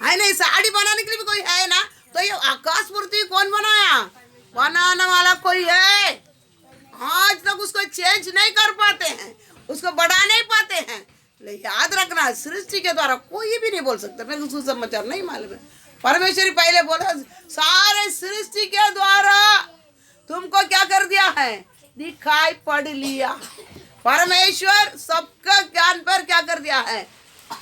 है नहीं। साड़ी बनाने के लिए भी कोई है ना। तो ये आकाश पृथ्वी कौन बनाया? बनाने वाला कोई है। आज तक उसको चेंज नहीं कर पाते हैं, उसको बढ़ा नहीं पाते हैं। लेकिन याद रखना, सृष्टि के द्वारा कोई भी नहीं बोल सकता। मेरे को सुसमाचार नहीं मालूम है। परमेश्वरी पहले बोला सारे सृष्टि के द्वारा तुमको क्या कर दिया है? दिखाई पड़ लिया। परमेश्वर सबका ज्ञान पर क्या कर दिया है?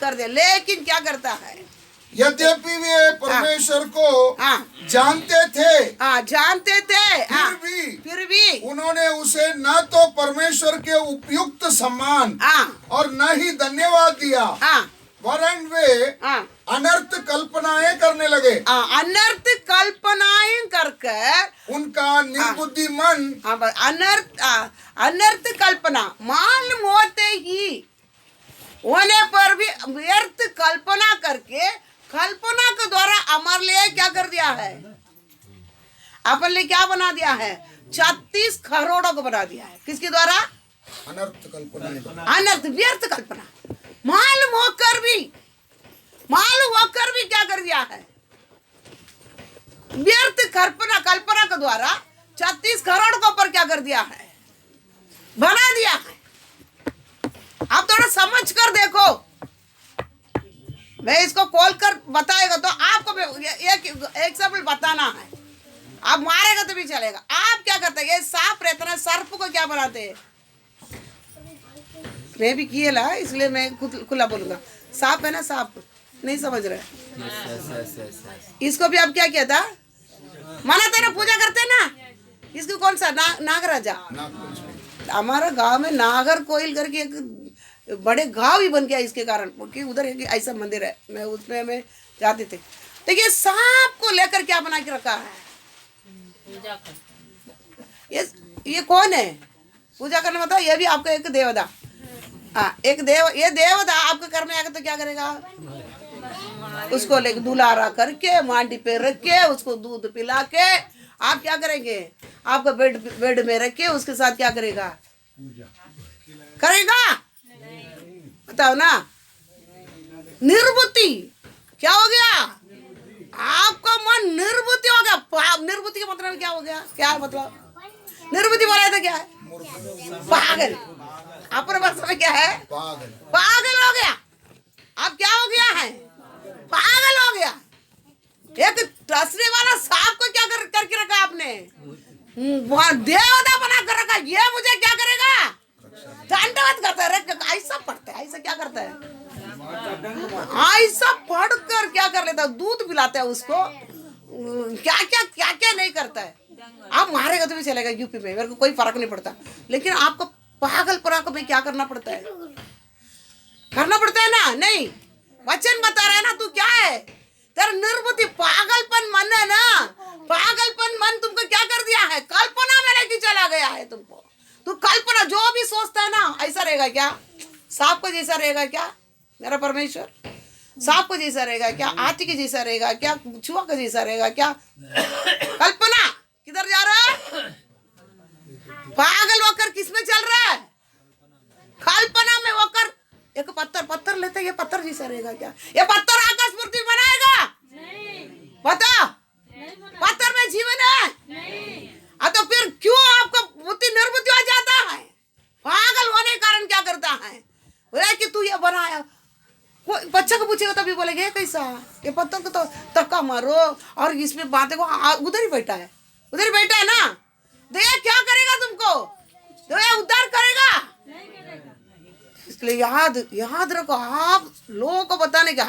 कर दिया। लेकिन क्या करता है?
यद्यपि वे परमेश्वर को जानते थे,
जानते थे,
फिर भी उन्होंने उसे न तो परमेश्वर के उपयुक्त सम्मान और न ही धन्यवाद दिया, वरन वे अनर्थ कल्पनाएं करने लगे।
अनर्थ कल्पनाएं करके उनका
निर्बुद्धि मन
अनर्थ कल्पना मालूम होते ही होने पर भी व्यर्थ कल्पना करके, कल्पना के द्वारा हमारे लिए क्या कर दिया है? अपन लिए क्या बना दिया है? 36 करोड़ों को बना दिया है। किसके द्वारा?
अनर्थ कल्पना,
अनर्थ व्यर्थ कल्पना। मालूम होकर भी क्या कर दिया है? व्यर्थ कल्पना के द्वारा 36 करोड़ के ऊपर क्या कर दिया है? बना दिया है। आप थोड़ा समझ कर देखो। मैं इसको खोल कर बताएगा तो आपको एक एग्जाम्पल बताना है। आप मारेगा तो भी चलेगा। आप क्या करते हैं? ये सांप रहता है, सर्प को क्या बनाते हैं? मैं भी किए ला, इसलिए मैं खुला बोलूंगा। सांप है ना, सांप नहीं समझ रहे? इसको भी आप क्या किया था? मनाते ना, पूजा करते ना। इसको कौन सा नागराजा? हमारा गांव में नागर कोइल करके एक बड़े गांव ही बन गया इसके कारण, क्योंकि उधर एक ऐसा मंदिर है, मैं उसमें में जाते थे। तो ये सांप को लेकर क्या बना के रखा है? ये कौन है? पूजा करने मतलब ये भी आपका एक देवता। एक ये देवता आपके घर में आकर तो क्या करेगा? उसको लेके दुलारा करके मांडी पे रख के उसको दूध पिला के आप क्या करेंगे? आपका बेड में रख के उसके साथ क्या करेगा? बताओ ना। निर्बुद्धि क्या हो गया? आपका मन निर्बुद्धि हो गया। निर्बुद्धि का मतलब क्या हो गया? क्या मतलब निर्बुद्धि बोला था? क्या है? पागल। अपने भाषा में क्या है? पागल हो गया। अब क्या हो गया है? पागल हो गया। एक टसने वाला सांप को क्या करके रखा आपने? देवता बना कर रखा। ये मुझे क्या करेगा? दंडवत करता है। ऐसा पढ़ता है, ऐसा क्या करता है? ऐसा पढ़कर क्या कर लेता है? दूध पिलाता है उसको। क्या क्या नहीं करता है। आप मारेगा तो भी चलेगा यूपी में, मेरे को कोई फर्क नहीं पड़ता। लेकिन आपको पागलपना को भी क्या करना पड़ता है? करना पड़ता है ना। नहीं, वचन बता रहा है ना, तू क्या है? तेरा निर्बुद्धि पागलपन मन है ना। पागलपन मन तुमको क्या कर दिया है? कल्पना में लेके चला गया है तुमको। तू कल्पना जो भी सोचता है ना, ऐसा रहेगा क्या? सांप को जैसा रहेगा क्या मेरा परमेश्वर? सांप को जैसा रहेगा क्या? हाथी के जैसा रहेगा क्या? चूहा का जैसा रहेगा क्या? कल्पना किधर जा रहा है? पागल होकर किस में चल रहा है? कल्पना में होकर एक पत्थर लेते कहते ये पत्थर जैसा रहेगा क्या? ये पत्थर आकाश पृथ्वी बनाएगा? बता, पत्थर में जीवन है। तो फिर क्यों आपको बुद्धि निर्बुद्धि हो जाता है? पागल होने के कारण क्या करता है? बोले कि तू ये बनाया, बच्चा को पूछेगा तभी बोलेगा ये कैसा? ये पत्थर को तो धक्का मारो और इसमें बातें को उधर ही बैठा है, उधर ही बैठा है ना। तो ये क्या करेगा तुमको? तो ये उद्धार करेगा? इसलिए याद रखो, आप लोगों को बताने का,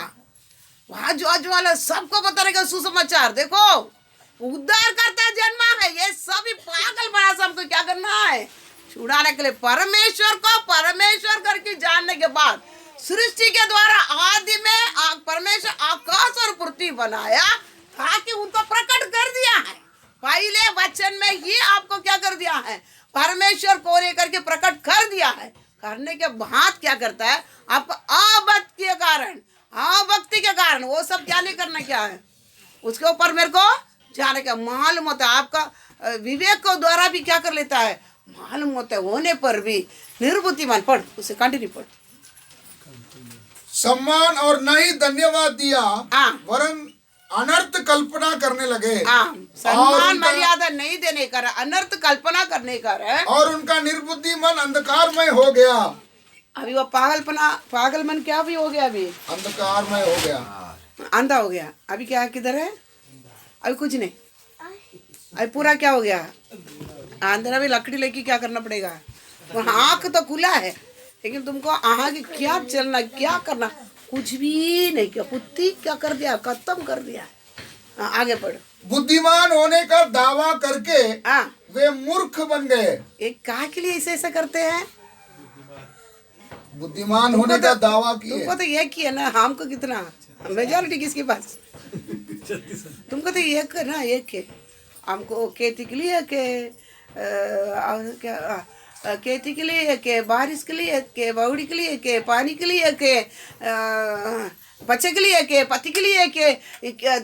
आजू वाला सबको बताने का सुसमाचार। देखो, उद्धार करता जन्मा है, ये सभी पागल बना से हमको क्या करना है? छुड़ाने के लिए परमेश्वर को परमेश्वर करके जानने के बाद सृष्टि के द्वारा आदि में परमेश्वर आकाश और पृथ्वी बनाया ताकि उनको प्रकट कर दिया है। पहले वचन में ही आपको क्या कर दिया है? परमेश्वर को लेकर के प्रकट कर दिया है। करने के बाद क्या करता है? आपको अभक्ति के कारण वो सब क्या नहीं करना, क्या है उसके ऊपर मेरे को जाने का मालूम होता है। आपका विवेक को द्वारा भी क्या कर लेता है? मालूम होता है। होने पर भी निर्बुद्धिमान। पढ़, उसे कंटिन्यू पढ़।
सम्मान और नहीं धन्यवाद दिया, वरन अनर्थ कल्पना करने लगे।
सम्मान मर्यादा नहीं देने का, अनर्थ कल्पना करने का,
और उनका निर्बुद्धि मन अंधकारमय हो गया।
अभी वो पागल मन क्या भी हो गया? अभी
अंधकारमय हो गया,
अंधा हो गया। अभी क्या किधर है? अभी कुछ नहीं, अभी पूरा क्या हो गया? अंदर भी लकड़ी लेके क्या करना पड़ेगा? आँख तो खुला है लेकिन तुमको आगे क्या चलना, क्या करना, कुछ भी नहीं किया। बुद्धि क्या कर दिया? खत्म कर दिया। आगे पढ़।
बुद्धिमान होने का दावा करके वे मूर्ख बन गए।
एक कहा के लिए ऐसे करते हैं?
बुद्धिमान होने का दावा किए।
तुमको तो ये किया ना, हमको कितना मेजॉरिटी किसके पास? तुमको तो एक ना, एक है हमको खेती के लिए खेती के लिए के बारिश के लिए के बावड़ी के लिए के पानी के लिए के बच्चे के लिए के पति के लिए के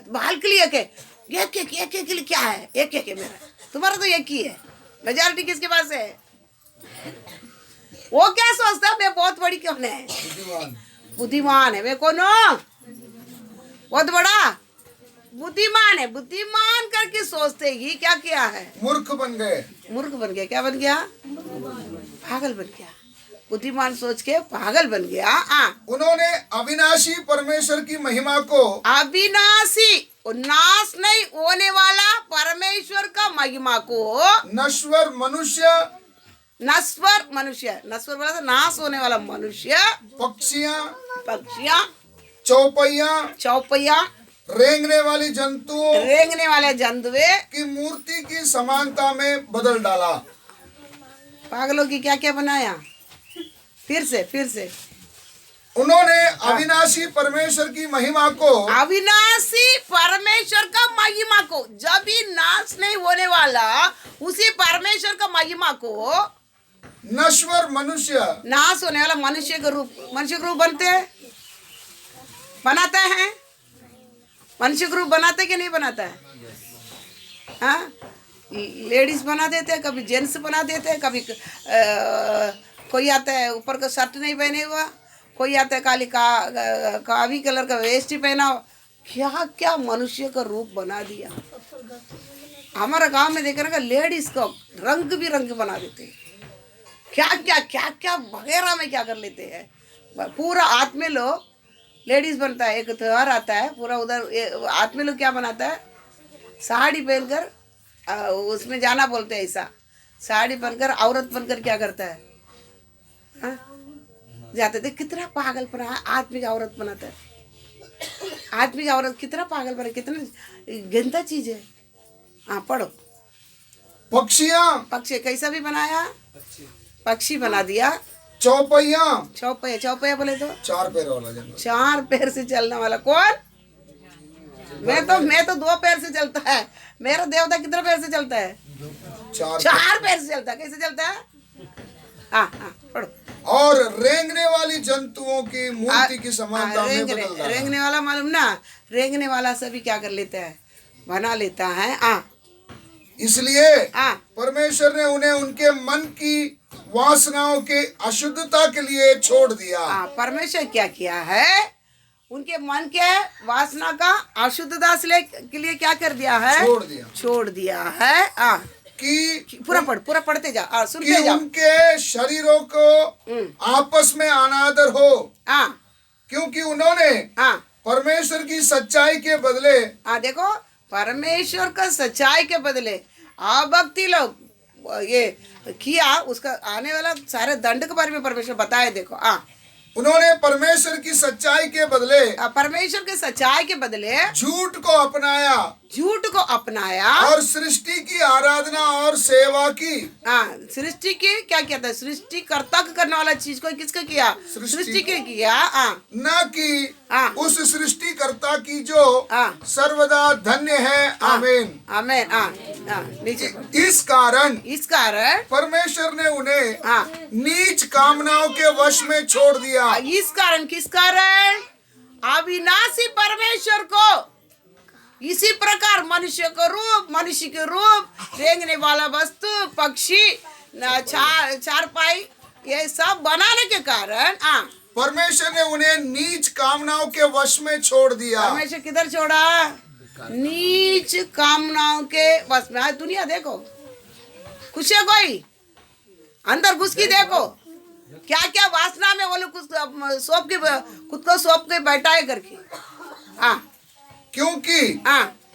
बाल के लिए के एक के लिए क्या है? एक है मेरा, तुम्हारा तो एक ही है। मेजॉरिटी किसके पास है? वो क्या सोचता है मैं बहुत बड़ी क्यों है? बुद्धिमान है वे। कौन? बहुत बड़ा बुद्धिमान है। बुद्धिमान करके सोचते ही क्या किया है? मूर्ख बन गए। मूर्ख बन गया। क्या बन गया? पागल बन गया। बुद्धिमान सोच के पागल बन गया।
उन्होंने अविनाशी परमेश्वर की महिमा को,
अविनाशी नाश नहीं होने वाला परमेश्वर का महिमा को,
नश्वर मनुष्य नश्वर
बोला तो नाश होने वाला मनुष्य, पक्षियाँ, चौपैया,
रेंगने वाले जंतुओं की मूर्ति की समानता में बदल डाला।
पागलों की क्या क्या बनाया? फिर से
उन्होंने अविनाशी परमेश्वर की महिमा को,
अविनाशी परमेश्वर का महिमा को, जब भी नाश नहीं होने वाला उसी परमेश्वर का महिमा को,
नश्वर मनुष्य,
नाश होने वाला मनुष्य का रूप बनाते हैं। मनुष्य का रूप बनाते कि नहीं बनाता है? हाँ, लेडीज बना देते हैं, कभी जेंट्स बना देते हैं, कभी कोई आता है ऊपर का शर्ट नहीं पहने हुआ, कोई आता है कावी कलर का वेस्ट ही पहना हो। क्या क्या मनुष्य का रूप बना दिया। हमारा गांव में देख रहे लेडीज को रंग भी रंग बना देते हैं। क्या वगैरह में क्या कर लेते हैं। पूरा हाथ में लो लेडीज बनता है। एक त्योहार आता है पूरा उधर हाथ में लो क्या बनाता है? साड़ी पहनकर उसमें जाना बोलते हैं। ऐसा साड़ी पहनकर औरत बनकर क्या करता है? जाते थे। कितना पागलपना आदमी का औरत बनाता है। आदमी का औरत कितना पागल बना, कितना गंदा चीज है। हाँ पढ़ो। पक्षी कैसा भी बनाया? पक्षी बना दिया। चौपैया बोले तो 4 पैर वाला, 4 पैर से चलने वाला। कौन? मैं तो 2 पैर से चलता है। मेरा देवता कितने पैर से चलता है? 4 पैर से चलता है। कैसे चलता है? हाँ पढ़ो।
और रेंगने वाली जंतुओं की मूर्ति की समानता में बदल डाला।
रेंगने वाला मालूम ना? रेंगने वाला सभी क्या कर लेता है? बना लेता है। इसलिए
परमेश्वर ने उन्हें उनके मन की वासनाओं के अशुद्धता के लिए छोड़ दिया।
परमेश्वर क्या किया है, उनके मन के वासना का अशुद्धता के लिए क्या कर दिया है, छोड़ दिया है। कि पूरा पढ़ते जा, सुनते जा।
उनके शरीरों को आपस में अनादर हो, क्योंकि उन्होंने परमेश्वर की सच्चाई के बदले,
देखो परमेश्वर का सच्चाई के बदले अभक्ति लोग ये किया, उसका आने वाला सारे दंड के बारे में परमेश्वर बताए। देखो
उन्होंने परमेश्वर की सच्चाई के बदले,
परमेश्वर के सच्चाई के बदले
झूठ को अपनाया और सृष्टि की आराधना और सेवा की।
सृष्टि की क्या किया था, सृष्टिकर्ता को करने वाला चीज को किसको किया, सृष्टि के किया,
न कि उस सृष्टिकर्ता की जो सर्वदा धन्य है। आमीन
आमीन।
इस कारण परमेश्वर ने उन्हें नीच कामनाओं के वश में छोड़ दिया।
इस कारण, किस कारण, अविनाशी परमेश्वर को इसी प्रकार मनुष्य के रूप रेंगने वाला वस्तु, पक्षी, चारपाई, ये सब बनाने के कारण
परमेश्वर ने उन्हें नीच कामनाओं के वश में छोड़ दिया।
परमेश्वर किधर छोड़ा, नीच कामनाओं के वश में। दुनिया देखो, कुछ है कोई अंदर घुस की देखो, क्या क्या वासना में वो लोग खुद को सौंप के बैठाए करके।
क्योंकि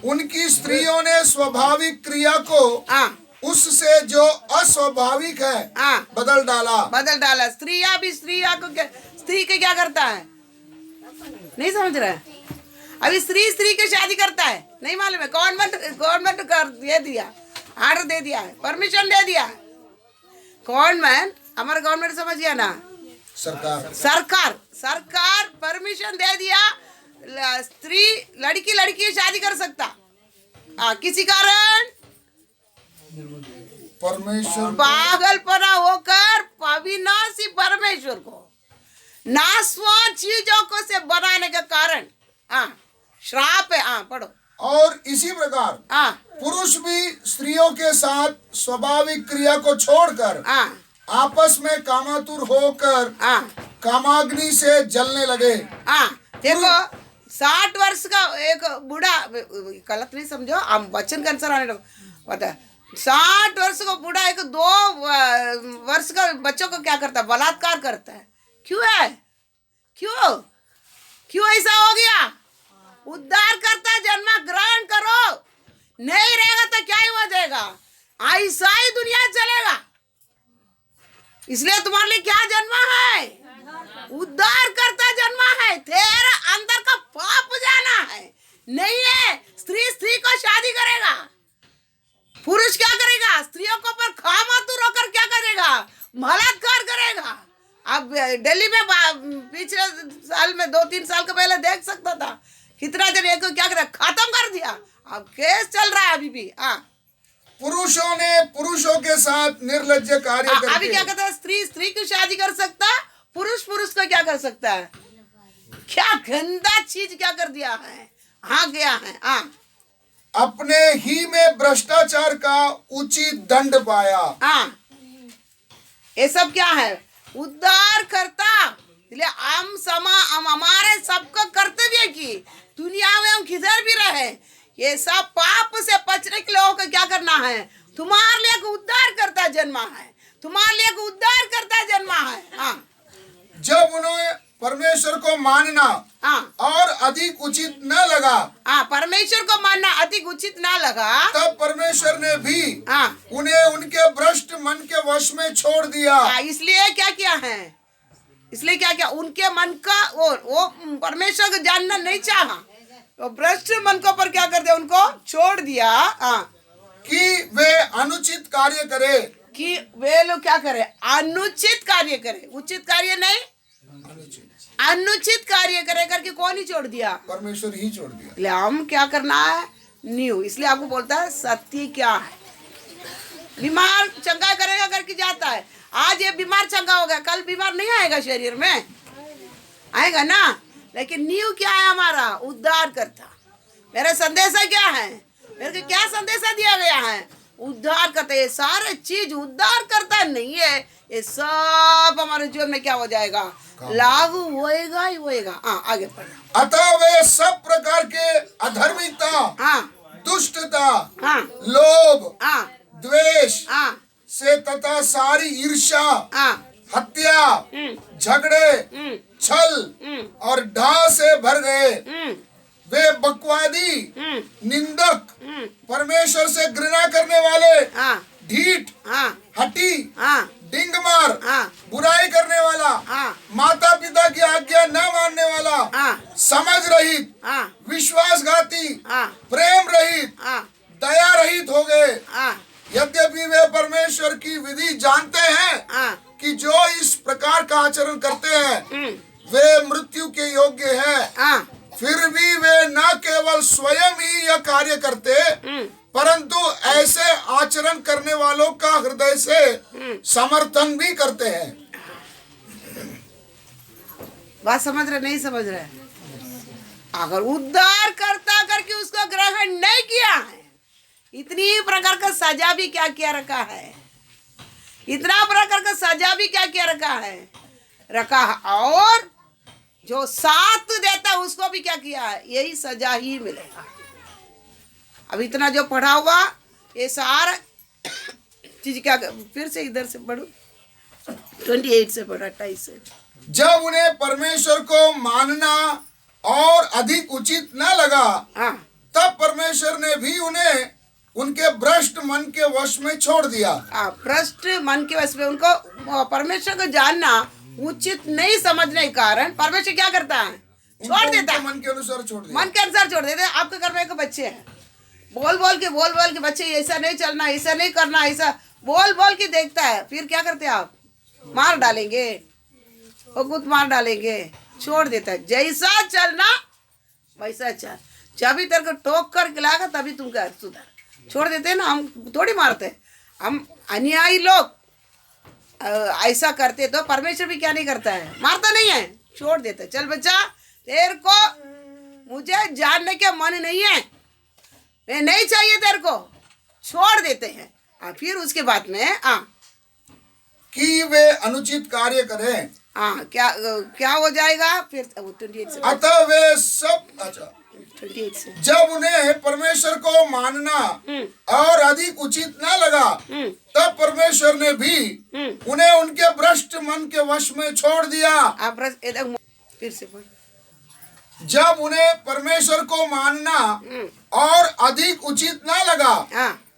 उनकी स्त्रियों ने स्वाभाविक क्रिया को उससे जो अस्वाभाविक है बदल डाला। स्त्री के क्या करता है, नहीं समझ रहा है अभी। स्त्री के शादी करता है, नहीं मालूम है। गवर्नमेंट कर दे दिया, ऑर्डर दे दिया है, परमिशन दे दिया है गवर्नमेंट। हमारा गवर्नमेंट समझ गया ना, सरकार परमिशन दे दिया, स्त्री लड़की शादी कर सकता। किसी कारण परमेश्वर
पागलपना होकर अविनाशी परमेश्वर को नाशवान चीजों को से बनाने के कारण श्राप है। पढ़ो।
और इसी प्रकार पुरुष भी स्त्रियों के साथ स्वाभाविक क्रिया को छोड़कर आपस में कामातुर होकर कामाग्नि से जलने लगे।
देखो 60 वर्ष का एक बूढ़ा, गलत नहीं समझो, हम वचन के अनुसार आने पता है, 60 वर्ष का बूढ़ा एक 2 वर्ष का बच्चों को क्या करता है, बलात्कार करता है। क्यों है, क्यों ऐसा हो गया? उद्धार करता जन्मा ग्रहण करो, नहीं रहेगा तो क्या ही हो जाएगा, ऐसा ही दुनिया चलेगा। इसलिए तुम्हारे लिए क्या जन्मा है, उद्धार करता जन्मा है। तेरा अंदर का पाप जाना है, नहीं है। स्त्री को शादी करेगा, पुरुष क्या करेगा, स्त्रियों को पर खामातुर होकर क्या करेगा, बलात्कार करेगा। अब दिल्ली में पिछले साल में 2-3 साल के पहले देख सकता था, कितना जन एक क्या करे, खत्म कर दिया। अब केस चल रहा है अभी भी।
पुरुषों ने पुरुषों के साथ निर्लज्ज कार्य करके,
अभी क्या कहता है, स्त्री की शादी कर सकता, पुरुष को क्या कर सकता है। क्या गंदा चीज क्या कर दिया है, गया है।
अपने ही में भ्रष्टाचार का उचित दंड पाया।
ये सब क्या है, उद्धार करता। इसलिए हम हमारे सबका कर्तव्य की दुनिया में हम किधर भी रहे, ये सब पाप से बचने के लोगों को क्या करना है, तुम्हारे लिए उद्धार करता जन्मा है, तुम्हारे लिए उद्धार करता जन्मा है।
जब उन्हें परमेश्वर को मानना और अधिक उचित न लगा,
परमेश्वर को मानना अधिक उचित न लगा,
तब परमेश्वर ने भी उन्हें उनके भ्रष्ट मन के वश में छोड़ दिया।
इसलिए क्या किया है, इसलिए क्या किया, उनके मन का वो परमेश्वर को जानना नहीं चाहा, तो भ्रष्ट मन को पर क्या कर दिया, उनको छोड़ दिया।
कि वे अनुचित कार्य करे,
कि वे लोग क्या करे, अनुचित कार्य करे, उचित कार्य नहीं, अनुचित कार्य करे करके कौन ही छोड़ दिया,
परमेश्वर ही छोड़ दिया।
इसलिए हम क्या करना है, न्यू। इसलिए आपको बोलता है सत्य क्या है। बीमार चंगा करेगा करके जाता है, आज ये बीमार चंगा हो गया, कल बीमार नहीं आएगा, शरीर में आएगा ना। लेकिन न्यू क्या है हमारा, उद्धार करता। मेरा संदेशा क्या है, मेरे को क्या संदेशा दिया गया है, उद्धार करता है। ये सारे चीज उद्धार करता नहीं है, ये सब हमारे जीवन में क्या हो जाएगा, लागू होएगा ही होएगा। हाँ आगे पढ़ो।
अतः वे सब प्रकार के अधर्मिकता,
हाँ
दुष्टता,
हाँ
लोभ,
हाँ
द्वेष
हाँ
से तथा सारी ईर्ष्या,
हाँ
हत्या, झगड़े, छल और डाह से भर गए। वे बकवादी, निंदक, परमेश्वर से घृणा करने वाले,
हाँ
ढीठ,
हाँ
हठी,
हाँ
डिंगमार,
हाँ
बुराई करने वाला,
हाँ
माता पिता की आज्ञा न मानने वाला,
हाँ
समझ रहित,
हाँ
विश्वासघाती,
हाँ
प्रेम रहित,
हाँ
दया रहित हो गए।
हाँ
यद्यपि वे परमेश्वर की विधि जानते हैं
हाँ
कि जो इस प्रकार का आचरण करते हैं वे मृत्यु के योग्य हैं,
हाँ
फिर भी वे न केवल स्वयं ही यह कार्य करते परंतु ऐसे आचरण करने वालों का हृदय से समर्थन भी करते हैं।
बात समझ रहे नहीं समझ रहे? अगर उद्धार करता करके उसको ग्रहण नहीं किया है, इतनी प्रकार का सजा भी क्या किया रखा है, इतना प्रकार का सजा भी क्या किया रखा है, रखा है। और जो साथ देता है उसको भी क्या किया है, यही सजा ही मिलेगा। अब इतना जो पढ़ा हुआ ये सारा चीज क्या, फिर से इधर से पढ़ो 28 से पढ़ो 28 से।
जब उन्हें परमेश्वर को मानना और अधिक उचित न लगा
हाँ
तब परमेश्वर ने भी उन्हें उनके भ्रष्ट मन के वश में छोड़ दिया।
भ्रष्ट मन के वश में उनको परमेश्वर को जानना उचित नहीं समझने के कारण परमेश्वर क्या करता है, छोड़ देता है,
मन के अनुसार छोड़ दिया।
मन के अनुसार छोड़ देते हैं। आपके घर में एक बच्चे हैं, बोल बोल के बच्चे ऐसा नहीं चलना, ऐसा नहीं करना, ऐसा बोल बोल के देखता है, फिर क्या करते हैं आप, मार डालेंगे, गुत मार डालेंगे, छोड़ देता है। जैसा चलना वैसा चल, जब भी तेरे को टोक कर खिलाएगा तभी तुम क्या सुधर। छोड़ देते हैं ना, हम थोड़ी मारते हैं। हम अन्यायी लोग ऐसा करते तो परमेश्वर भी क्या नहीं करता है, मारता नहीं है, छोड़ देता है। चल बच्चा तेरे को मुझे जानने के मन नहीं है, मैं नहीं चाहिए तेरे को, छोड़ देते हैं। फिर उसके बाद में
कि वे अनुचित कार्य करें।
क्या हो जाएगा फिर 28 से।
अतः वे सब
28 से।
जब उन्हें परमेश्वर को मानना और अधिक उचित न लगा तब परमेश्वर ने भी उन्हें उनके भ्रष्ट मन के वश में छोड़ दिया।
फिर से बोल।
जब उन्हें परमेश्वर को मानना और अधिक उचित न लगा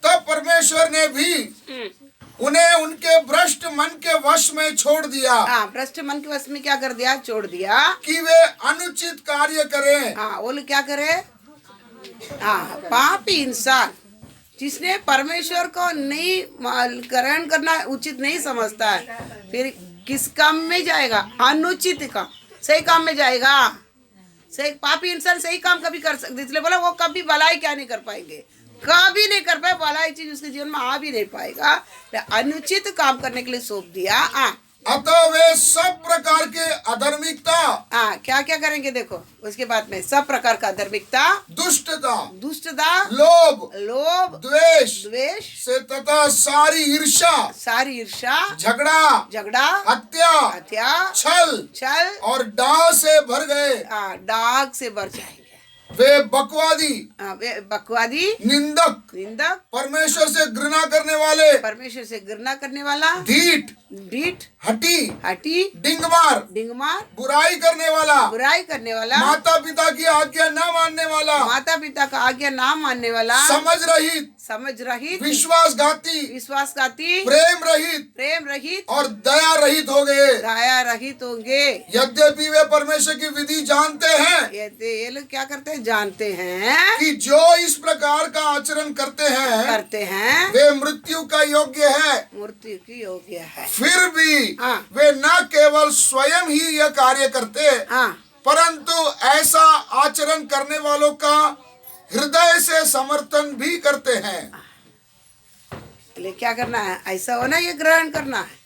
तब परमेश्वर ने भी उन्हें उनके भ्रष्ट मन के वश में छोड़ दिया।
भ्रष्ट मन के वश में क्या कर दिया, छोड़ दिया
कि वे अनुचित कार्य करें।
वो लोग क्या करे, पापी इंसान जिसने परमेश्वर को नहीं ग्रहण करना उचित नहीं समझता है, फिर किस काम में जाएगा, अनुचित काम, सही काम में जाएगा। सही पापी इंसान सही काम कभी कर सकते, इसलिए बोला वो कभी भलाई क्या नहीं कर पाएंगे, कभी नहीं कर पाए, भलाई चीज उसके जीवन में आ भी नहीं पाएगा। अनुचित काम करने के लिए सौंप दिया।
अतः वे सब प्रकार के अधर्मिकता,
क्या क्या करेंगे देखो उसके बाद में, सब प्रकार का अधर्मिकता, दुष्टता, लोभ, द्वेष
से तथा सारी ईर्ष्या, झगड़ा, हत्या, छल और डाह से भर गए।
डाग से भर जाएंगे।
वे बकवादी, निंदक, परमेश्वर से घृणा करने वाला, ढीठ, हठी, डिंगमार, बुराई करने वाला, माता पिता की आज्ञा न मानने वाला, समझ रहित, विश्वासघाती, प्रेम रहित और दया रहित होंगे। यद्यपि वे परमेश्वर की विधि जानते हैं,
ये लोग क्या करते हैं, जानते हैं
कि जो इस प्रकार का आचरण करते हैं वे मृत्यु का योग्य है, फिर भी वे न केवल स्वयं ही यह कार्य करते परंतु ऐसा आचरण करने वालों का हृदय से समर्थन भी करते हैं।
क्या करना है, ऐसा होना, ये ग्रहण करना है।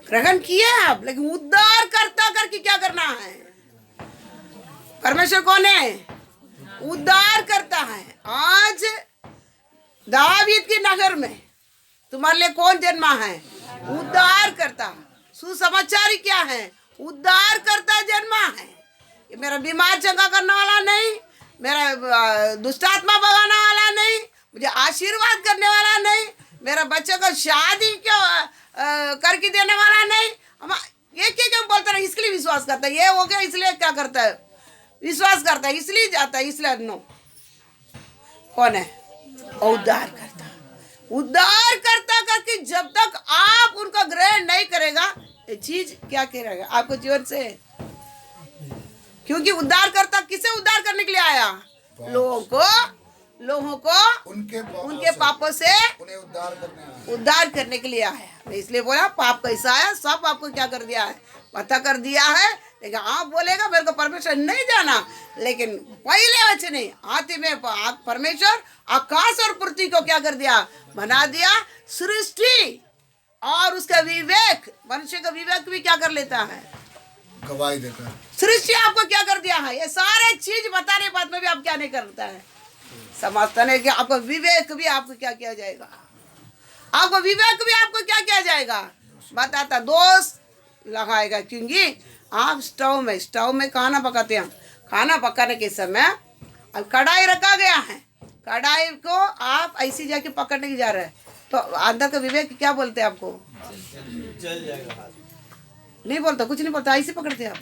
ग्रहण किया आप, लेकिन उद्धार करता करके क्या करना है, परमेश्वर कौन है, उद्धार करता है। आज दावीद की नगर में तुम्हारे लिए कौन जन्मा है? उद्धार करता। सुसमाचारी क्या है? उद्धार करता जन्मा है। ये मेरा बीमार चंगा करने वाला नहीं, मेरा दुष्टात्मा भगाने वाला नहीं, मुझे आशीर्वाद करने वाला नहीं, मेरा बच्चों को शादी क्यों करके देने वाला नहीं। हम ये क्यों बोलता है? इसके लिए विश्वास करता है। ये हो गया इसलिए क्या करता है? विश्वास करता है, इसलिए जाता है, इसलिए नो। कौन है? उद्धार करता। उद्धार करता करके जब तक आप उनका ग्रहण नहीं करेगा, ये चीज क्या करेगा आपको जीवन से? क्योंकि उद्धार करता किसे उद्धार करने के लिए आया? लोगों को उनके पापों से
उन्हें
उद्धार करने के लिए आया। इसलिए बोला पाप कैसा है, सब आपको क्या कर दिया है? पता कर दिया है। लेकिन आप बोलेगा मेरे को परमेश्वर नहीं जाना, लेकिन पहले वचन नहीं आते में परमेश्वर आकाश और पृथ्वी को क्या कर दिया? बना दिया। सृष्टि और उसका विवेक, मनुष्य का विवेक भी क्या कर लेता है?
गवाही देता है।
सृष्टि आपको क्या कर दिया है? ये सारे चीज बताने बाद में भी आप क्या नहीं करता है? समझता नहीं कि आपको विवेक भी आपको क्या किया जाएगा? आपको विवेक भी आपको क्या किया जाएगा? बताता दोष लगाएगा। क्योंकि आप स्टोव में खाना पकाते हैं। खाना पकाने के समय अब कढ़ाई रखा गया है, कढ़ाई को आप ऐसी जाके पकड़ने की जा रहे हैं, तो अंदर का विवेक क्या बोलते हैं आपको?
जल जाएगा।
नहीं बोलता, कुछ नहीं बोलता, ऐसे पकड़ते हैं आप।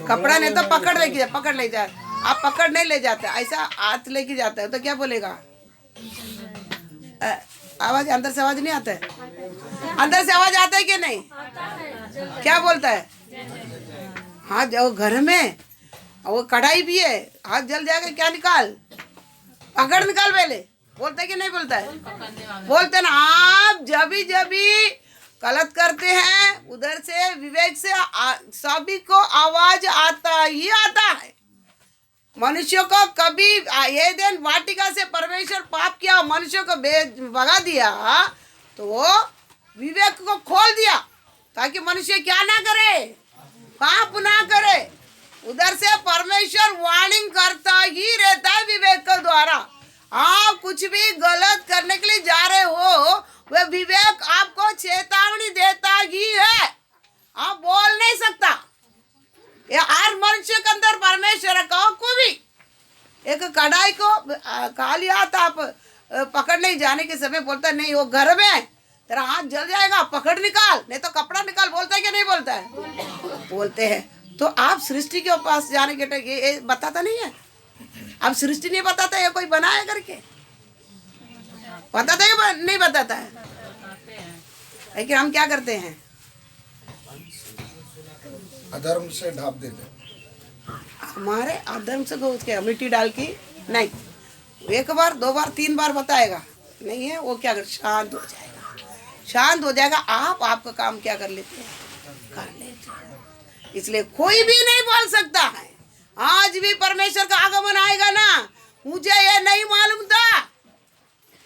कपड़ा नहीं तो पकड़ ले जाए, आप पकड़ नहीं ले जाते, ऐसा हाथ लेके जाता है तो क्या बोलेगा? आवाज अंदर से आवाज नहीं आता है? अंदर से आवाज आता है कि नहीं? क्या बोलता है? हाँ, जो घर में वो कढ़ाई भी है, हाथ जल जाएगा, क्या निकाल, पकड़ निकाल पहले। बोलता है कि नहीं बोलता है? बोलते ना। आप जब भी गलत करते हैं, उधर से विवेक से सभी को आवाज आता ही आता है। मनुष्य को कभी ये दिन वाटिका से परमेश्वर पाप किया, मनुष्य को भगा दिया, तो वो विवेक को खोल दिया ताकि मनुष्य क्या ना करे? पाप ना करे। उधर से परमेश्वर वार्निंग करता ही रहता है विवेक के द्वारा। आप कुछ भी गलत करने के लिए जा रहे हो, वह विवेक आपको चेतावनी देता ही है। आप बोल नहीं सकता। ये हर मनुष्य के अंदर परमेश्वर को भी एक कढ़ाई को खाली हाथ आप पकड़ने जाने के समय बोलता है नहीं, वो घर में तेरा हाथ जल जाएगा, पकड़ निकाल, नहीं तो कपड़ा निकाल। बोलता है कि नहीं बोलता है? बोलते हैं। तो आप सृष्टि के पास जाने के ये बताता नहीं है। अब सृष्टि नहीं बताता, ये कोई बनाया करके बताता है? नहीं बताता है। लेकिन हम क्या करते हैं?
अधर्म से ढाप देते।
हमारे अधर्म से उसके मिट्टी डाल की नहीं, एक बार, दो बार, तीन बार बताएगा, नहीं है वो क्या कर, शांत हो जाएगा। शांत हो जाएगा। आप आपका काम क्या कर लेते हैं? कर लेते हैं। इसलिए कोई भी नहीं बोल सकता है। आज भी परमेश्वर का आगमन आएगा ना, मुझे ये नहीं मालूम था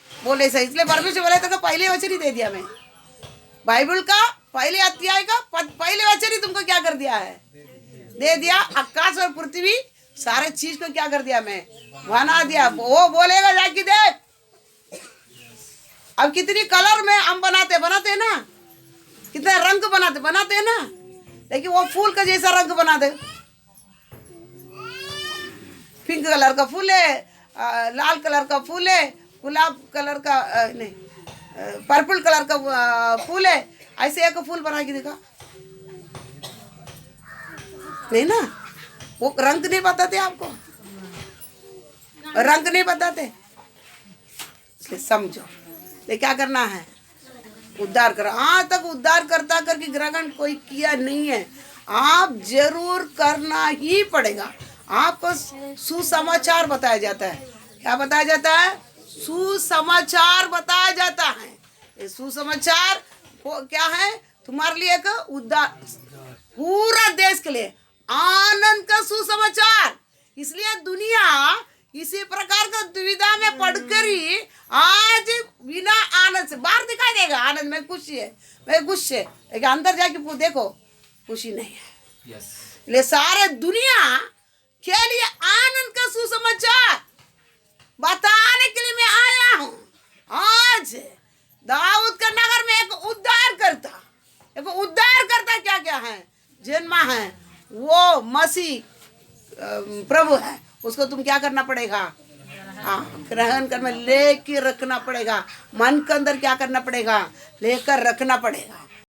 बोले सही। इसलिए परमेश्वर बोले तो पहले वचन ही दे दिया। मैं बाइबल का पहले अध्याय का पहले वचन ही तुमको क्या कर दिया है? दे दिया। आकाश और पृथ्वी सारे चीज को क्या कर दिया? मैं बना दिया। वो बोलेगा जाके देख। अब कितनी कलर में हम बनाते ना, कितने रंग बनाते ना, लेकिन वो फूल का जैसा रंग बना दे। पिंक कलर का फूल है, लाल कलर का फूल है, गुलाब कलर का नहीं, पर्पल कलर का फूल है, ऐसे एक फूल बना के दिखा। नहीं ना, वो रंग नहीं बताते आपको, रंग नहीं बताते। इसलिए समझो, ये क्या करना है? उद्धार कर। आज तक उद्धार करता करके ग्रहण कोई किया नहीं है, आप जरूर करना ही पड़ेगा। आपको सुसमाचार बताया जाता है। क्या बताया जाता है? सुसमाचार बताया जाता है। ये सुसमाचार क्या है? तुम्हारे लिए एक उद्धार, पूरा देश के लिए आनंद का सुसमाचार। इसलिए दुनिया इसी प्रकार का दुविधा में पड़कर ही आज बिना आनंद से बाहर दिखाई देगा। आनंद में खुशी है, मैं खुश है, लेकिन अंदर जाके देखो खुशी नहीं है। इसलिए सारे दुनिया के लिए आनंद का सुसमाचार बताने के लिए मैं हैं वो मसीह प्रभु है, उसको तुम क्या करना पड़ेगा? हाँ, ग्रहण कर में लेके रखना पड़ेगा। मन के अंदर क्या करना पड़ेगा? लेकर रखना पड़ेगा।